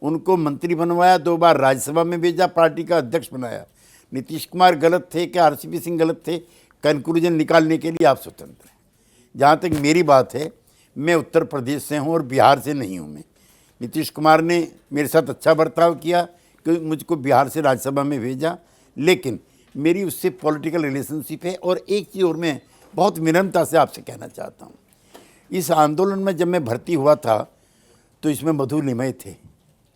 उनको मंत्री बनवाया, 2 बार राज्यसभा में भेजा, पार्टी का अध्यक्ष बनाया। नीतीश कुमार गलत थे कि आरसीपी सिंह गलत थे, कंक्लूजन निकालने के लिए आप स्वतंत्र हैं। जहाँ तक मेरी बात है, मैं उत्तर प्रदेश से हूँ और बिहार से नहीं हूँ। मैं नीतीश कुमार ने मेरे साथ अच्छा बर्ताव किया कि मुझको बिहार से राज्यसभा में भेजा, लेकिन मेरी उससे पॉलिटिकल रिलेशनशिप है। और एक चीज़ और मैं बहुत विनम्रता से आपसे कहना चाहता हूँ, इस आंदोलन में जब मैं भर्ती हुआ था तो इसमें मधु लिमय थे,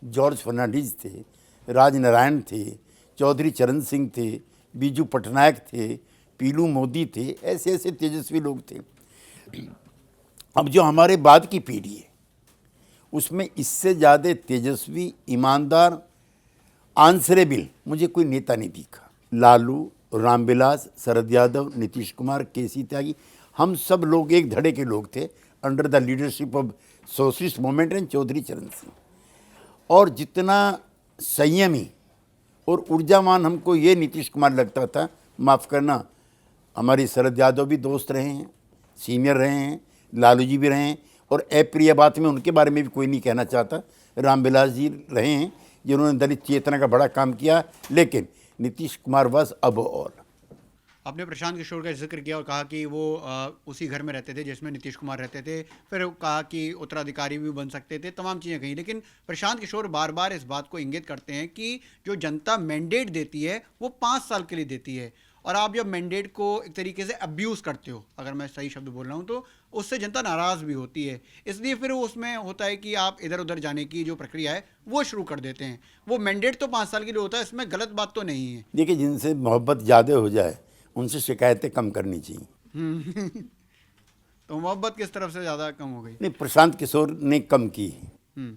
जॉर्ज फर्नांडीज थे, राजनारायण थे, चौधरी चरण सिंह थे, बीजू पटनायक थे, पीलू मोदी थे, ऐसे ऐसे तेजस्वी लोग थे। अब जो हमारे बाद की पीढ़ी है उसमें इससे ज़्यादा तेजस्वी, ईमानदार, आंसरेबल मुझे कोई नेता नहीं दिखा। लालू, रामविलास, शरद यादव, नीतीश कुमार, केसी त्यागी, हम सब लोग एक धड़े के लोग थे under the leadership of socialist movement and Chaudhary Charan Singh. और जितना संयमी और ऊर्जावान हमको ये नीतीश कुमार लगता था, माफ़ करना, हमारे शरद यादव भी दोस्त रहे हैं, सीनियर रहे हैं, लालू जी भी रहे हैं, और अप्रिय बात में उनके बारे में भी कोई नहीं कहना चाहता, रामविलास जी रहे हैं जिन्होंने दलित चेतना का बड़ा काम किया। लेकिन नीतीश कुमार वाज अब ऑल। आपने प्रशांत किशोर का जिक्र किया और कहा कि वो उसी घर में रहते थे जिसमें नीतीश कुमार रहते थे, फिर कहा कि उत्तराधिकारी भी बन सकते थे, तमाम चीज़ें कही। लेकिन प्रशांत किशोर बार बार इस बात को इंगित करते हैं कि जो जनता मैंडेट देती है वो 5 साल के लिए देती है, और आप जब मैंडेट को एक तरीके से अब्यूज़ करते हो, अगर मैं सही शब्द बोल रहा हूँ, तो उससे जनता नाराज़ भी होती है। इसलिए फिर उसमें होता है कि आप इधर उधर जाने की जो प्रक्रिया है वो शुरू कर देते हैं। वो मैंडेट तो 5 साल के लिए होता है, इसमें गलत बात तो नहीं है। देखिए, जिनसे मोहब्बत ज़्यादा हो जाए उनसे शिकायतें कम करनी चाहिए। तो मोहब्बत किस तरफ से ज़्यादा कम हो गई? नहीं, प्रशांत किशोर ने कम की है।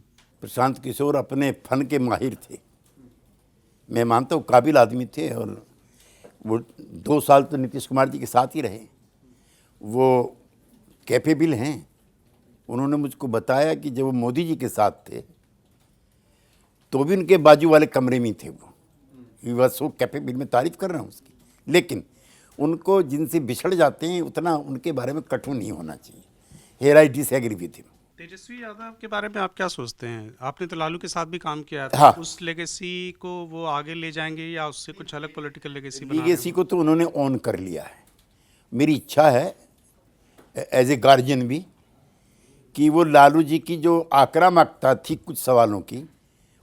प्रशांत किशोर अपने फन के माहिर थे, मैं मानता हूँ काबिल आदमी थे, और वो 2 साल तो नीतीश कुमार जी के साथ ही रहे, वो कैपेबल हैं। उन्होंने मुझको बताया कि जब वो मोदी जी के साथ थे तो भी उनके बाजू वाले कमरे में थे वो। ही वॉज सो कैपेबल, मैं तारीफ़ कर रहा हूँ उसकी। लेकिन उनको जिनसे बिछड़ जाते हैं उतना उनके बारे में कटु नहीं होना चाहिए। Here I disagree with him. Tejashwi Yadav के बारे में आप क्या सोचते हैं? आपने तो लालू के साथ भी काम किया था। हाँ। उस लेगेसी को वो आगे ले जाएंगे या उससे कुछ अलग पॉलिटिकल लेगेसी बना लीगेसी को तो उन्होंने ऑन कर लिया है। मेरी इच्छा है एज ए गार्जियन भी कि वो लालू जी की जो आक्रामकता थी कुछ सवालों की,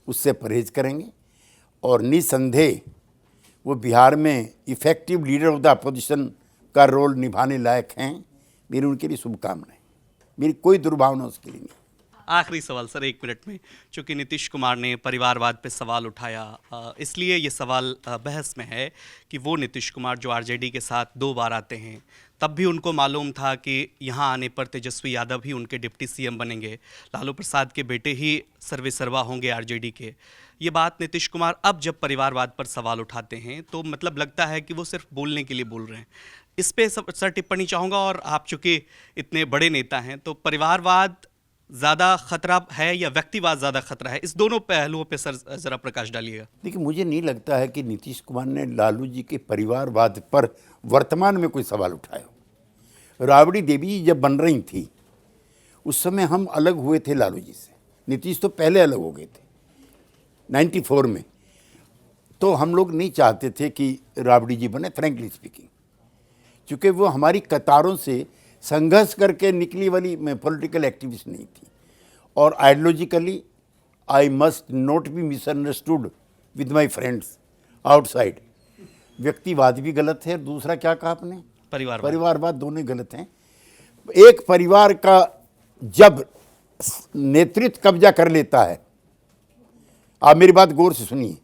उससे परहेज करेंगे, और निसंदेह वो बिहार में effective leader of the opposition का रोल निभाने लायक हैं। मेरी उनके लिए शुभकामनाएं, मेरी कोई दुर्भावना उसके लिए नहीं। आखिरी सवाल सर, 1 मिनट में, चूंकि नीतीश कुमार ने परिवारवाद पे सवाल उठाया, इसलिए ये सवाल बहस में है कि वो नीतीश कुमार जो आरजेडी के साथ 2 बार आते हैं, तब भी उनको मालूम था कि यहाँ आने पर तेजस्वी यादव ही उनके डिप्टी सीएम बनेंगे, लालू प्रसाद के बेटे ही सर्वेसर्वा होंगे आरजेडी के। ये बात नीतीश कुमार अब जब परिवारवाद पर सवाल उठाते हैं तो मतलब लगता है कि वो सिर्फ बोलने के लिए बोल रहे हैं। इस पे सर टिप्पणी चाहूँगा, और आप चूँकि इतने बड़े नेता हैं, तो परिवारवाद ज़्यादा खतरा है या व्यक्तिवाद ज़्यादा खतरा है? इस दोनों पहलुओं पे सर ज़रा प्रकाश डालिएगा। देखिए, मुझे नहीं लगता है कि नीतीश कुमार ने लालू जी के परिवारवाद पर वर्तमान में कोई सवाल उठाया। राबड़ी देवी जी जब बन रही थी उस समय हम अलग हुए थे लालू जी से, नीतीश तो पहले अलग हो गए थे 94 में। तो हम लोग नहीं चाहते थे कि राबड़ी जी बने, फ्रैंकली स्पीकिंग, क्योंकि वो हमारी कतारों से संघर्ष करके निकली वाली पॉलिटिकल एक्टिविस्ट नहीं थी। और ideologically I must not be misunderstood with my friends outside. व्यक्तिवाद भी गलत है, दूसरा क्या कहा आपने? परिवारवाद, दोनों गलत हैं। एक परिवार का जब नेतृत्व कब्जा कर लेता है, आप मेरी बात गौर से सुनिए,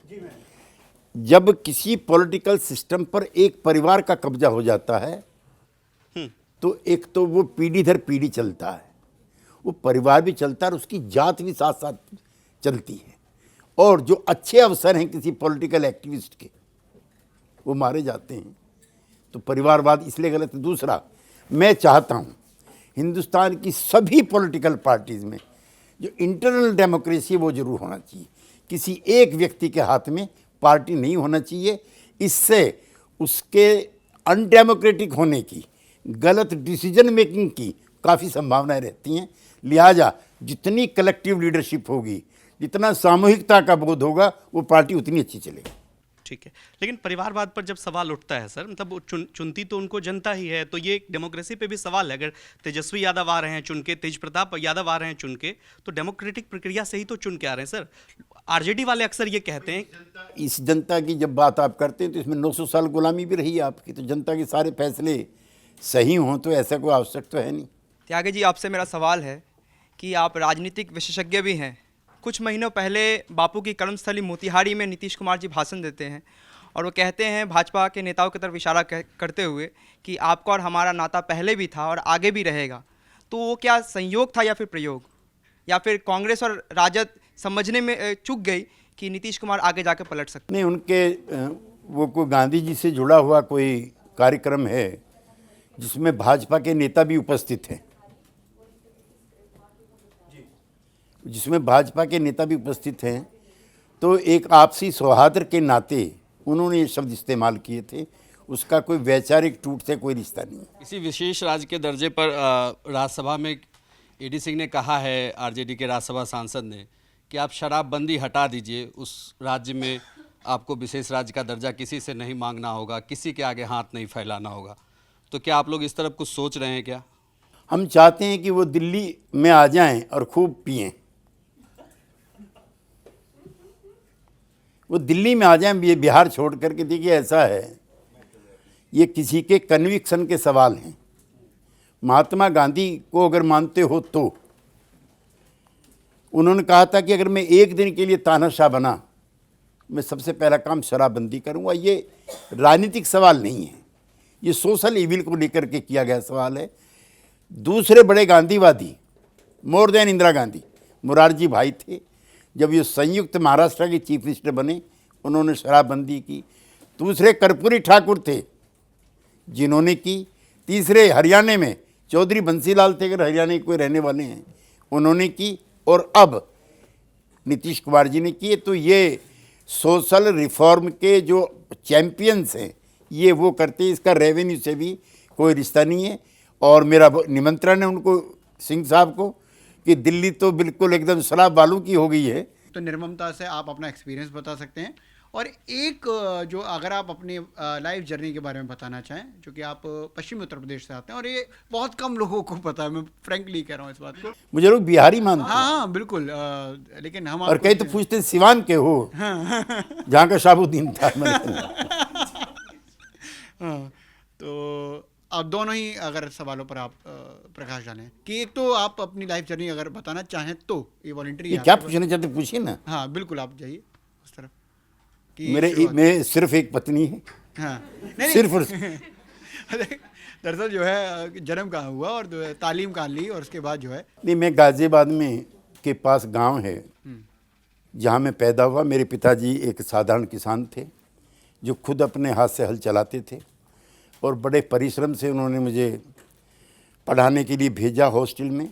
जब किसी पॉलिटिकल सिस्टम पर एक परिवार का कब्जा हो जाता है तो एक तो वो पीढ़ी दर पीढ़ी चलता है, वो परिवार भी चलता है और उसकी जात भी साथ साथ चलती है, और जो अच्छे अवसर हैं किसी पॉलिटिकल एक्टिविस्ट के वो मारे जाते हैं। तो परिवारवाद इसलिए गलत है। दूसरा, मैं चाहता हूँ हिंदुस्तान की सभी पॉलिटिकल पार्टीज़ में जो इंटरनल डेमोक्रेसी वो जरूर होना चाहिए। किसी एक व्यक्ति के हाथ में पार्टी नहीं होना चाहिए, इससे उसके अनडेमोक्रेटिक होने की, गलत डिसीजन मेकिंग की काफ़ी संभावनाएं रहती हैं। लिहाजा जितनी कलेक्टिव लीडरशिप होगी, जितना सामूहिकता का बोध होगा, वो पार्टी उतनी अच्छी चलेगी। ठीक है, लेकिन परिवारवाद पर जब सवाल उठता है सर, मतलब चुनती तो उनको जनता ही है, तो ये डेमोक्रेसी पे भी सवाल है। अगर तेजस्वी यादव आ रहे हैं चुन के, तेज प्रताप यादव आ रहे हैं चुन के, तो डेमोक्रेटिक प्रक्रिया से ही तो चुन के आ रहे हैं सर। आरजेडी वाले अक्सर ये कहते हैं, इस जनता की जब बात आप करते हैं तो इसमें 900 साल गुलामी भी रही है आपकी, तो जनता के सारे फैसले सही हों तो ऐसा कोई आवश्यक तो है नहीं। त्यागी जी, आपसे मेरा सवाल है कि आप राजनीतिक विशेषज्ञ भी हैं। कुछ महीनों पहले बापू की कर्मस्थली मोतिहारी में नीतीश कुमार जी भाषण देते हैं और वो कहते हैं भाजपा के नेताओं की तरफ इशारा करते हुए कि आपका और हमारा नाता पहले भी था और आगे भी रहेगा। तो वो क्या संयोग था या फिर प्रयोग? या फिर कांग्रेस और राजद समझने में चूक गई कि नीतीश कुमार आगे जाकर पलट सकते? नहीं, उनके वो कोई गांधी जी से जुड़ा हुआ कोई कार्यक्रम है जिसमें भाजपा के नेता भी उपस्थित हैं, जिसमें भाजपा के नेता भी उपस्थित हैं, तो एक आपसी सौहार्द के नाते उन्होंने ये शब्द इस्तेमाल किए थे। उसका कोई वैचारिक टूट से कोई रिश्ता नहीं है। इसी विशेष राज्य के दर्जे पर राज्यसभा में एडी सिंह ने कहा है, आरजेडी के राज्यसभा सांसद ने, कि आप शराबबंदी हटा दीजिए, उस राज्य में आपको विशेष राज्य का दर्जा किसी से नहीं मांगना होगा, किसी के आगे हाथ नहीं फैलाना होगा। तो क्या आप लोग इस तरफ कुछ सोच रहे हैं क्या? हम चाहते हैं कि वो दिल्ली में आ जाएं और खूब पिएं, वो दिल्ली में आ जाएं, ये बिहार छोड़ करके। देखिए, ऐसा है, ये किसी के कन्विक्शन के सवाल हैं। महात्मा गांधी को अगर मानते हो तो उन्होंने कहा था कि अगर मैं एक दिन के लिए तानाशाह बना, मैं सबसे पहला काम शराबबंदी करूंगा। ये राजनीतिक सवाल नहीं है, ये सोशल इविल को लेकर के किया गया सवाल है। दूसरे बड़े गांधीवादी, मोर देन इंदिरा गांधी, मोरारजी भाई थे। जब ये संयुक्त महाराष्ट्र के चीफ मिनिस्टर बने, उन्होंने शराबबंदी की। दूसरे कर्पूरी ठाकुर थे जिन्होंने की। तीसरे हरियाणा में चौधरी बंसीलाल थे, अगर हरियाणा के कोई रहने वाले हैं, उन्होंने की। और अब नीतीश कुमार जी ने किए। तो ये सोशल रिफॉर्म के जो चैंपियंस हैं, ये वो करते हैं। इसका रेवेन्यू से भी कोई रिश्ता नहीं है। और मेरा निमंत्रण है उनको, सिंह साहब को, कि दिल्ली तो बिल्कुल एकदम शराब बालू की हो गई है। तो निर्ममता से आप अपना एक्सपीरियंस बता सकते हैं। और एक जो अगर आप अपनी लाइफ जर्नी के बारे में बताना चाहें, जो कि आप पश्चिमी उत्तर प्रदेश से आते हैं और ये बहुत कम लोगों को पता है, मैं फ्रैंकली कह रहा हूँ इस बात को। मुझे लोग बिहारी मानते हैं। हाँ हाँ बिल्कुल, लेकिन हम और कई तो पूछते हैं सिवान के हो, जहाँ का शाहबुद्दीन था। हाँ, तो अब दोनों ही अगर सवालों पर आप प्रकाश डालें कि एक तो आप अपनी लाइफ जर्नी अगर बताना चाहें तो ये वॉलंटरी ये क्या पूछना चाहते, पूछिए ना। हाँ बिल्कुल, आप जाइए उस तरफ। मेरे सिर्फ एक पत्नी है। हाँ, नहीं, सिर्फ दरअसल जो है जन्म कहाँ हुआ और तालीम कहाँ ली, और उसके बाद जो है। नहीं, मैं गाजियाबाद में के पास गांव है जहाँ मैं पैदा हुआ। मेरे पिताजी एक साधारण किसान थे जो खुद अपने हाथ से हल चलाते थे, और बड़े परिश्रम से उन्होंने मुझे पढ़ाने के लिए भेजा हॉस्टल में।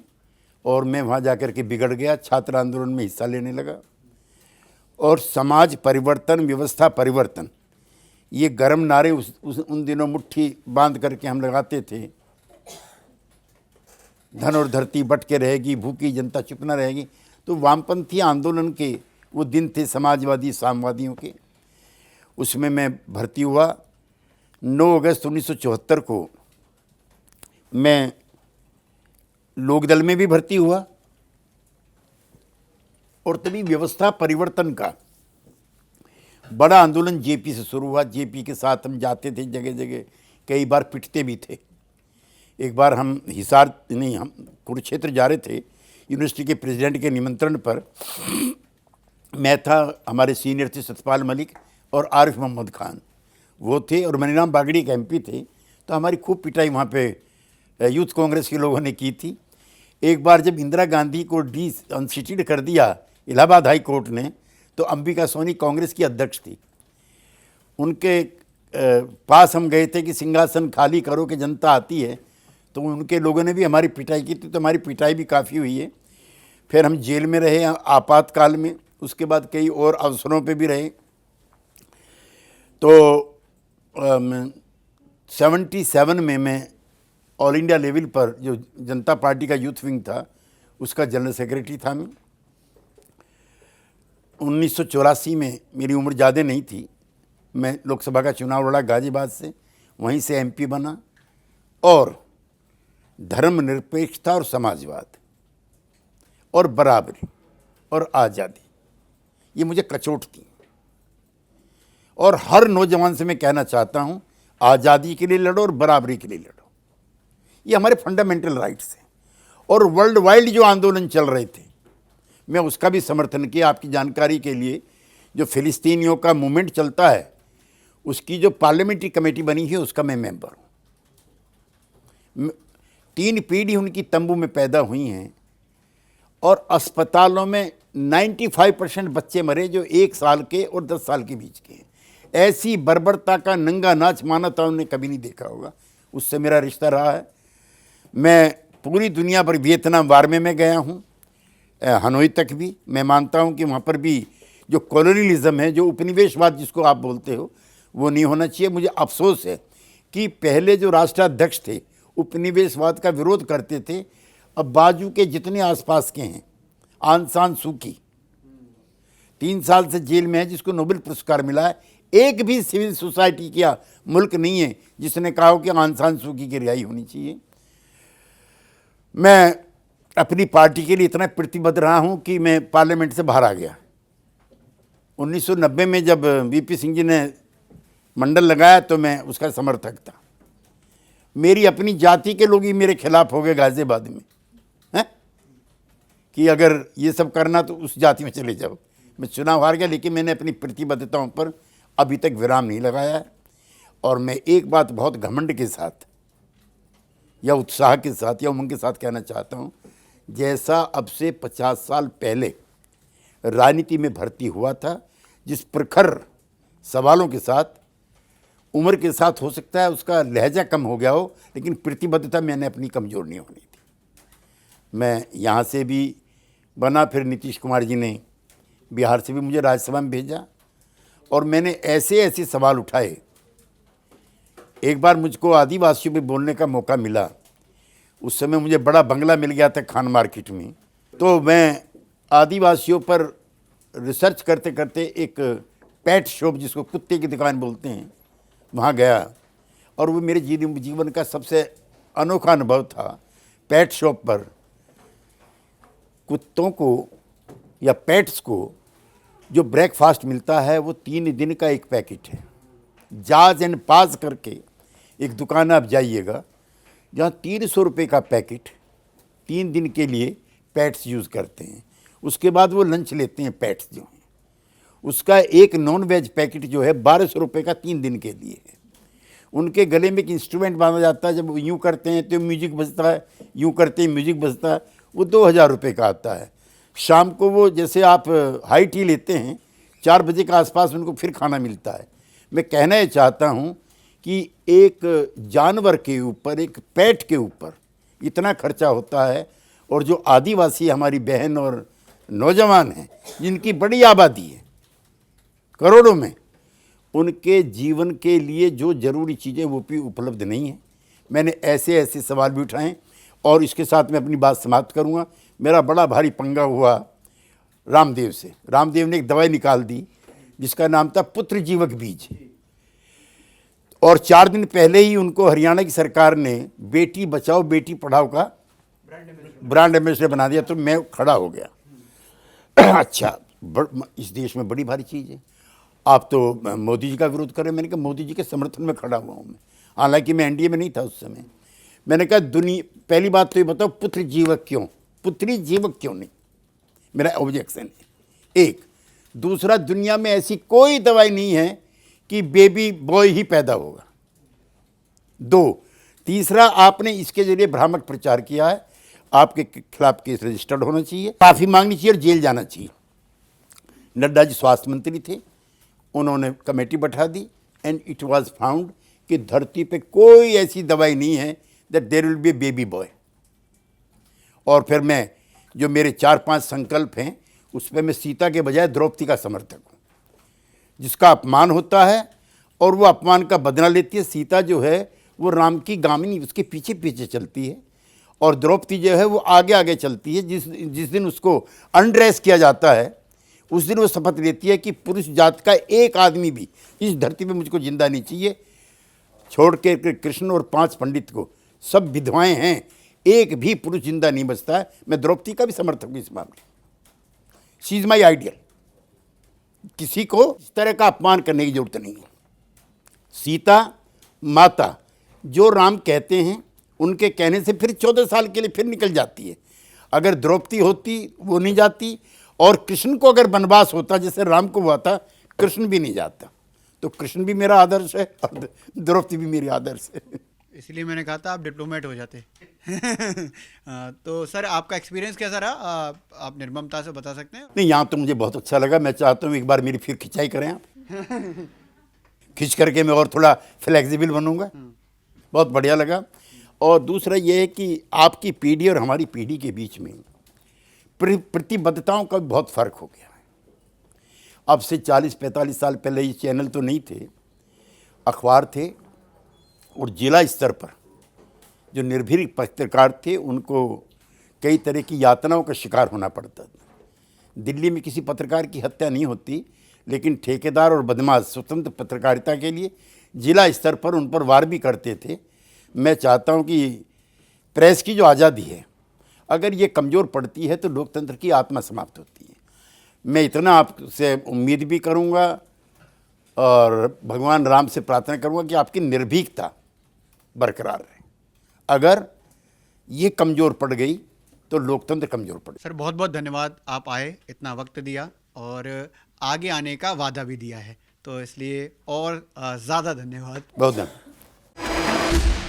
और मैं वहाँ जाकर के बिगड़ गया, छात्र आंदोलन में हिस्सा लेने लगा। और समाज परिवर्तन, व्यवस्था परिवर्तन, ये गर्म नारे उन दिनों मुट्ठी बांध करके हम लगाते थे। धन और धरती बट के रहेगी, भूखी जनता चुप न रहेगी। तो वामपंथी आंदोलन के वो दिन थे, समाजवादी साम्यवादियों के। उसमें मैं भर्ती हुआ। 9 अगस्त 1974 को मैं लोकदल में भी भर्ती हुआ। और तभी व्यवस्था परिवर्तन का बड़ा आंदोलन जेपी से शुरू हुआ। जेपी के साथ हम जाते थे जगह जगह, कई बार पिटते भी थे। एक बार हम हम कुरुक्षेत्र जा रहे थे यूनिवर्सिटी के प्रेसिडेंट के निमंत्रण पर। मैं था, हमारे सीनियर थे सतपाल मलिक और आरिफ मोहम्मद खान, वो थे, और मनीराम बागड़ी के एमपी थे। तो हमारी खूब पिटाई वहाँ पे यूथ कांग्रेस के लोगों ने की थी। एक बार जब इंदिरा गांधी को अनसीटेड कर दिया इलाहाबाद हाई कोर्ट ने, तो अंबिका सोनी कांग्रेस की अध्यक्ष थी, उनके पास हम गए थे कि सिंहासन खाली करो कि जनता आती है। तो उनके लोगों ने भी हमारी पिटाई की थी। तो हमारी पिटाई भी काफ़ी हुई है। फिर हम जेल में रहे आपातकाल में, उसके बाद कई और अवसरों पे भी रहे। तो 77 में मैं ऑल इंडिया लेवल पर जो जनता पार्टी का यूथ विंग था, उसका जनरल सेक्रेटरी था मैं। 1984 में मेरी उम्र ज़्यादा नहीं थी, मैं लोकसभा का चुनाव लड़ा गाजियाबाद से, वहीं से एमपी बना। और धर्मनिरपेक्षता और समाजवाद और बराबरी और आज़ादी, ये मुझे कचोटती। और हर नौजवान से मैं कहना चाहता हूँ, आज़ादी के लिए लड़ो और बराबरी के लिए लड़ो। ये हमारे फंडामेंटल राइट्स हैं। और वर्ल्ड वाइड जो आंदोलन चल रहे थे, मैं उसका भी समर्थन किया। आपकी जानकारी के लिए, जो फ़िलिस्तीनियों का मूवमेंट चलता है, उसकी जो पार्लियामेंट्री कमेटी बनी है, उसका मैं मेंबर हूँ। 3 पीढ़ी उनकी तंबू में पैदा हुई हैं। और अस्पतालों में 95% बच्चे मरे जो 1 साल के और 10 साल के बीच के हैं। ऐसी बर्बरता का नंगा नाच मानवताओं ने कभी नहीं देखा होगा। उससे मेरा रिश्ता रहा है। मैं पूरी दुनिया पर, वियतनाम वार्मे में गया हूँ, हनोई तक भी। मैं मानता हूँ कि वहाँ पर भी जो कॉलोनियलिज्म है, जो उपनिवेशवाद जिसको आप बोलते हो, वो नहीं होना चाहिए। मुझे अफसोस है कि पहले जो राष्ट्राध्यक्ष थे उपनिवेशवाद का विरोध करते थे, अब बाजू के जितने आसपास के हैं, आंग सान सू की 3 साल से जेल में है, जिसको नोबेल पुरस्कार मिला है। एक भी सिविल सोसाइटी का मुल्क नहीं है जिसने कहा हो कि आंग सान सू की रिहाई होनी चाहिए। मैं अपनी पार्टी के लिए इतना प्रतिबद्ध रहा हूं कि मैं पार्लियामेंट से बाहर आ गया। 1990 में जब वीपी सिंह जी ने मंडल लगाया तो मैं उसका समर्थक था। मेरी अपनी जाति के लोग ही मेरे खिलाफ हो गए गाजियाबाद में, हैं, कि अगर ये सब करना तो उस जाति में चले जाओ। मैं चुनाव हार गया, लेकिन मैंने अपनी प्रतिबद्धताओं पर अभी तक विराम नहीं लगाया है। और मैं एक बात बहुत घमंड के साथ या उत्साह के साथ या उमंग के साथ कहना चाहता हूँ, जैसा अब से 50 साल पहले राजनीति में भर्ती हुआ था, जिस प्रखर सवालों के साथ, उम्र के साथ हो सकता है उसका लहजा कम हो गया हो, लेकिन प्रतिबद्धता मैंने अपनी कमज़ोर नहीं होनी थी। मैं यहाँ से भी बना, फिर नीतीश कुमार जी ने बिहार से भी मुझे राज्यसभा में भेजा और मैंने ऐसे ऐसे सवाल उठाए। एक बार मुझको आदिवासियों पे बोलने का मौका मिला। उस समय मुझे बड़ा बंगला मिल गया था खान मार्केट में, तो मैं आदिवासियों पर रिसर्च करते करते एक पेट शॉप, जिसको कुत्ते की दुकान बोलते हैं, वहाँ गया। और वो मेरे जीवन का सबसे अनोखा अनुभव था। पेट शॉप पर कुत्तों को या पेट्स को जो ब्रेकफास्ट मिलता है वो 3 दिन का एक पैकेट है। जाज एंड पास करके एक दुकान आप जाइएगा जहाँ 300 रुपये का पैकेट 3 दिन के लिए पेट्स यूज़ करते हैं। उसके बाद वो लंच लेते हैं पेट्स जो हैं। उसका एक नॉन वेज पैकेट जो है 1200 रुपये का 3 दिन के लिए है। उनके गले में एक इंस्ट्रूमेंट बांधा जाता है, जब वो यूँ करते हैं तो म्यूजिक बजता है, यूँ करते हैं म्यूजिक बजता है, वो 2000 रुपये का आता है। शाम को वो जैसे आप हाई टी लेते हैं, 4 बजे के आसपास उनको फिर खाना मिलता है। मैं कहना ये चाहता हूँ कि एक जानवर के ऊपर, एक पेट के ऊपर इतना खर्चा होता है। और जो आदिवासी हमारी बहन और नौजवान हैं, जिनकी बड़ी आबादी है करोड़ों में, उनके जीवन के लिए जो ज़रूरी चीज़ें वो भी उपलब्ध नहीं हैं। मैंने ऐसे ऐसे सवाल भी उठाए और इसके साथ मैं अपनी बात समाप्त करूँगा। मेरा बड़ा भारी पंगा हुआ रामदेव से। रामदेव ने एक दवाई निकाल दी जिसका नाम था पुत्र जीवक बीज, और 4 दिन पहले ही उनको हरियाणा की सरकार ने बेटी बचाओ बेटी पढ़ाओ का ब्रांड एम्बेसडर बना दिया। तो मैं खड़ा हो गया। अच्छा, इस देश में बड़ी भारी चीज़ है। आप तो मोदी जी का विरोध कर रहे हैं। मैंने कहा मोदी जी के समर्थन में खड़ा हुआ हूँ मैं, हालांकि मैं एनडीए में नहीं था उस समय। मैंने कहा पहली बात तो ये बताओ पुत्र जीवक क्यों, पुत्री जीवक क्यों नहीं, मेरा ऑब्जेक्शन है। एक दूसरा, दुनिया में ऐसी कोई दवाई नहीं है कि बेबी बॉय ही पैदा होगा। 2 तीसरा, आपने इसके जरिए भ्रामक प्रचार किया है। आपके खिलाफ केस रजिस्टर्ड होना चाहिए, माफी मांगनी चाहिए और जेल जाना चाहिए। नड्डा जी स्वास्थ्य मंत्री थे, उन्होंने कमेटी बैठा दी एंड इट वाज फाउंड कि धरती पे कोई ऐसी दवाई नहीं है that there will be baby boy. और फिर मैं जो मेरे 4-5 संकल्प हैं उस पर मैं सीता के बजाय द्रौपदी का समर्थक हूँ, जिसका अपमान होता है और वो अपमान का बदला लेती है। सीता जो है वो राम की गामिनी, उसके पीछे पीछे चलती है, और द्रौपदी जो है वो आगे आगे चलती है। जिस दिन उसको अनड्रेस किया जाता है उस दिन वो शपथ लेती है कि पुरुष जात का एक आदमी भी इस धरती पे मुझको जिंदा नहीं चाहिए, छोड़ के कृष्ण और 5 पंडित को, सब विधवाएं हैं, एक भी पुरुष जिंदा नहीं बचता है। मैं द्रौपदी का भी समर्थक हूँ इस मामले। She is my ideal. किसी को इस तरह का अपमान करने की जरूरत नहीं है। सीता माता जो राम कहते हैं उनके कहने से फिर 14 साल के लिए फिर निकल जाती है। अगर द्रौपदी होती वो नहीं जाती, और कृष्ण को अगर वनवास होता जैसे राम को हुआ था, कृष्ण भी नहीं जाता। तो कृष्ण भी मेरा आदर्श है और द्रौपदी भी मेरी आदर्श है। इसलिए मैंने कहा था आप डिप्लोमेट हो जाते। तो सर आपका एक्सपीरियंस कैसा रहा? आप निर्ममता से बता सकते हैं? नहीं, यहाँ तो मुझे बहुत अच्छा लगा। मैं चाहता हूँ एक बार मेरी फिर खिंचाई करें आप। खिंच करके मैं और थोड़ा फ्लेक्सिबल बनूंगा। बहुत बढ़िया लगा। और दूसरा ये है कि आपकी पीढ़ी और हमारी पीढ़ी के बीच में प्रतिबद्धताओं का भी बहुत फ़र्क हो गया है। अब से 40-45 साल पहले ये चैनल तो नहीं थे, अखबार थे, और जिला स्तर पर जो निर्भीक पत्रकार थे उनको कई तरह की यातनाओं का शिकार होना पड़ता था। दिल्ली में किसी पत्रकार की हत्या नहीं होती, लेकिन ठेकेदार और बदमाश स्वतंत्र पत्रकारिता के लिए जिला स्तर पर उन पर वार भी करते थे। मैं चाहता हूं कि प्रेस की जो आज़ादी है, अगर ये कमज़ोर पड़ती है तो लोकतंत्र की आत्मा समाप्त होती है। मैं इतना आपसे उम्मीद भी करूंगा और भगवान राम से प्रार्थना करूंगा कि आपकी निर्भीकता बरकरार रहे। अगर ये कमज़ोर पड़ गई तो लोकतंत्र कमज़ोर पड़ सर बहुत बहुत धन्यवाद, आप आए, इतना वक्त दिया और आगे आने का वादा भी दिया है, तो इसलिए और ज़्यादा धन्यवाद। बहुत धन्यवाद।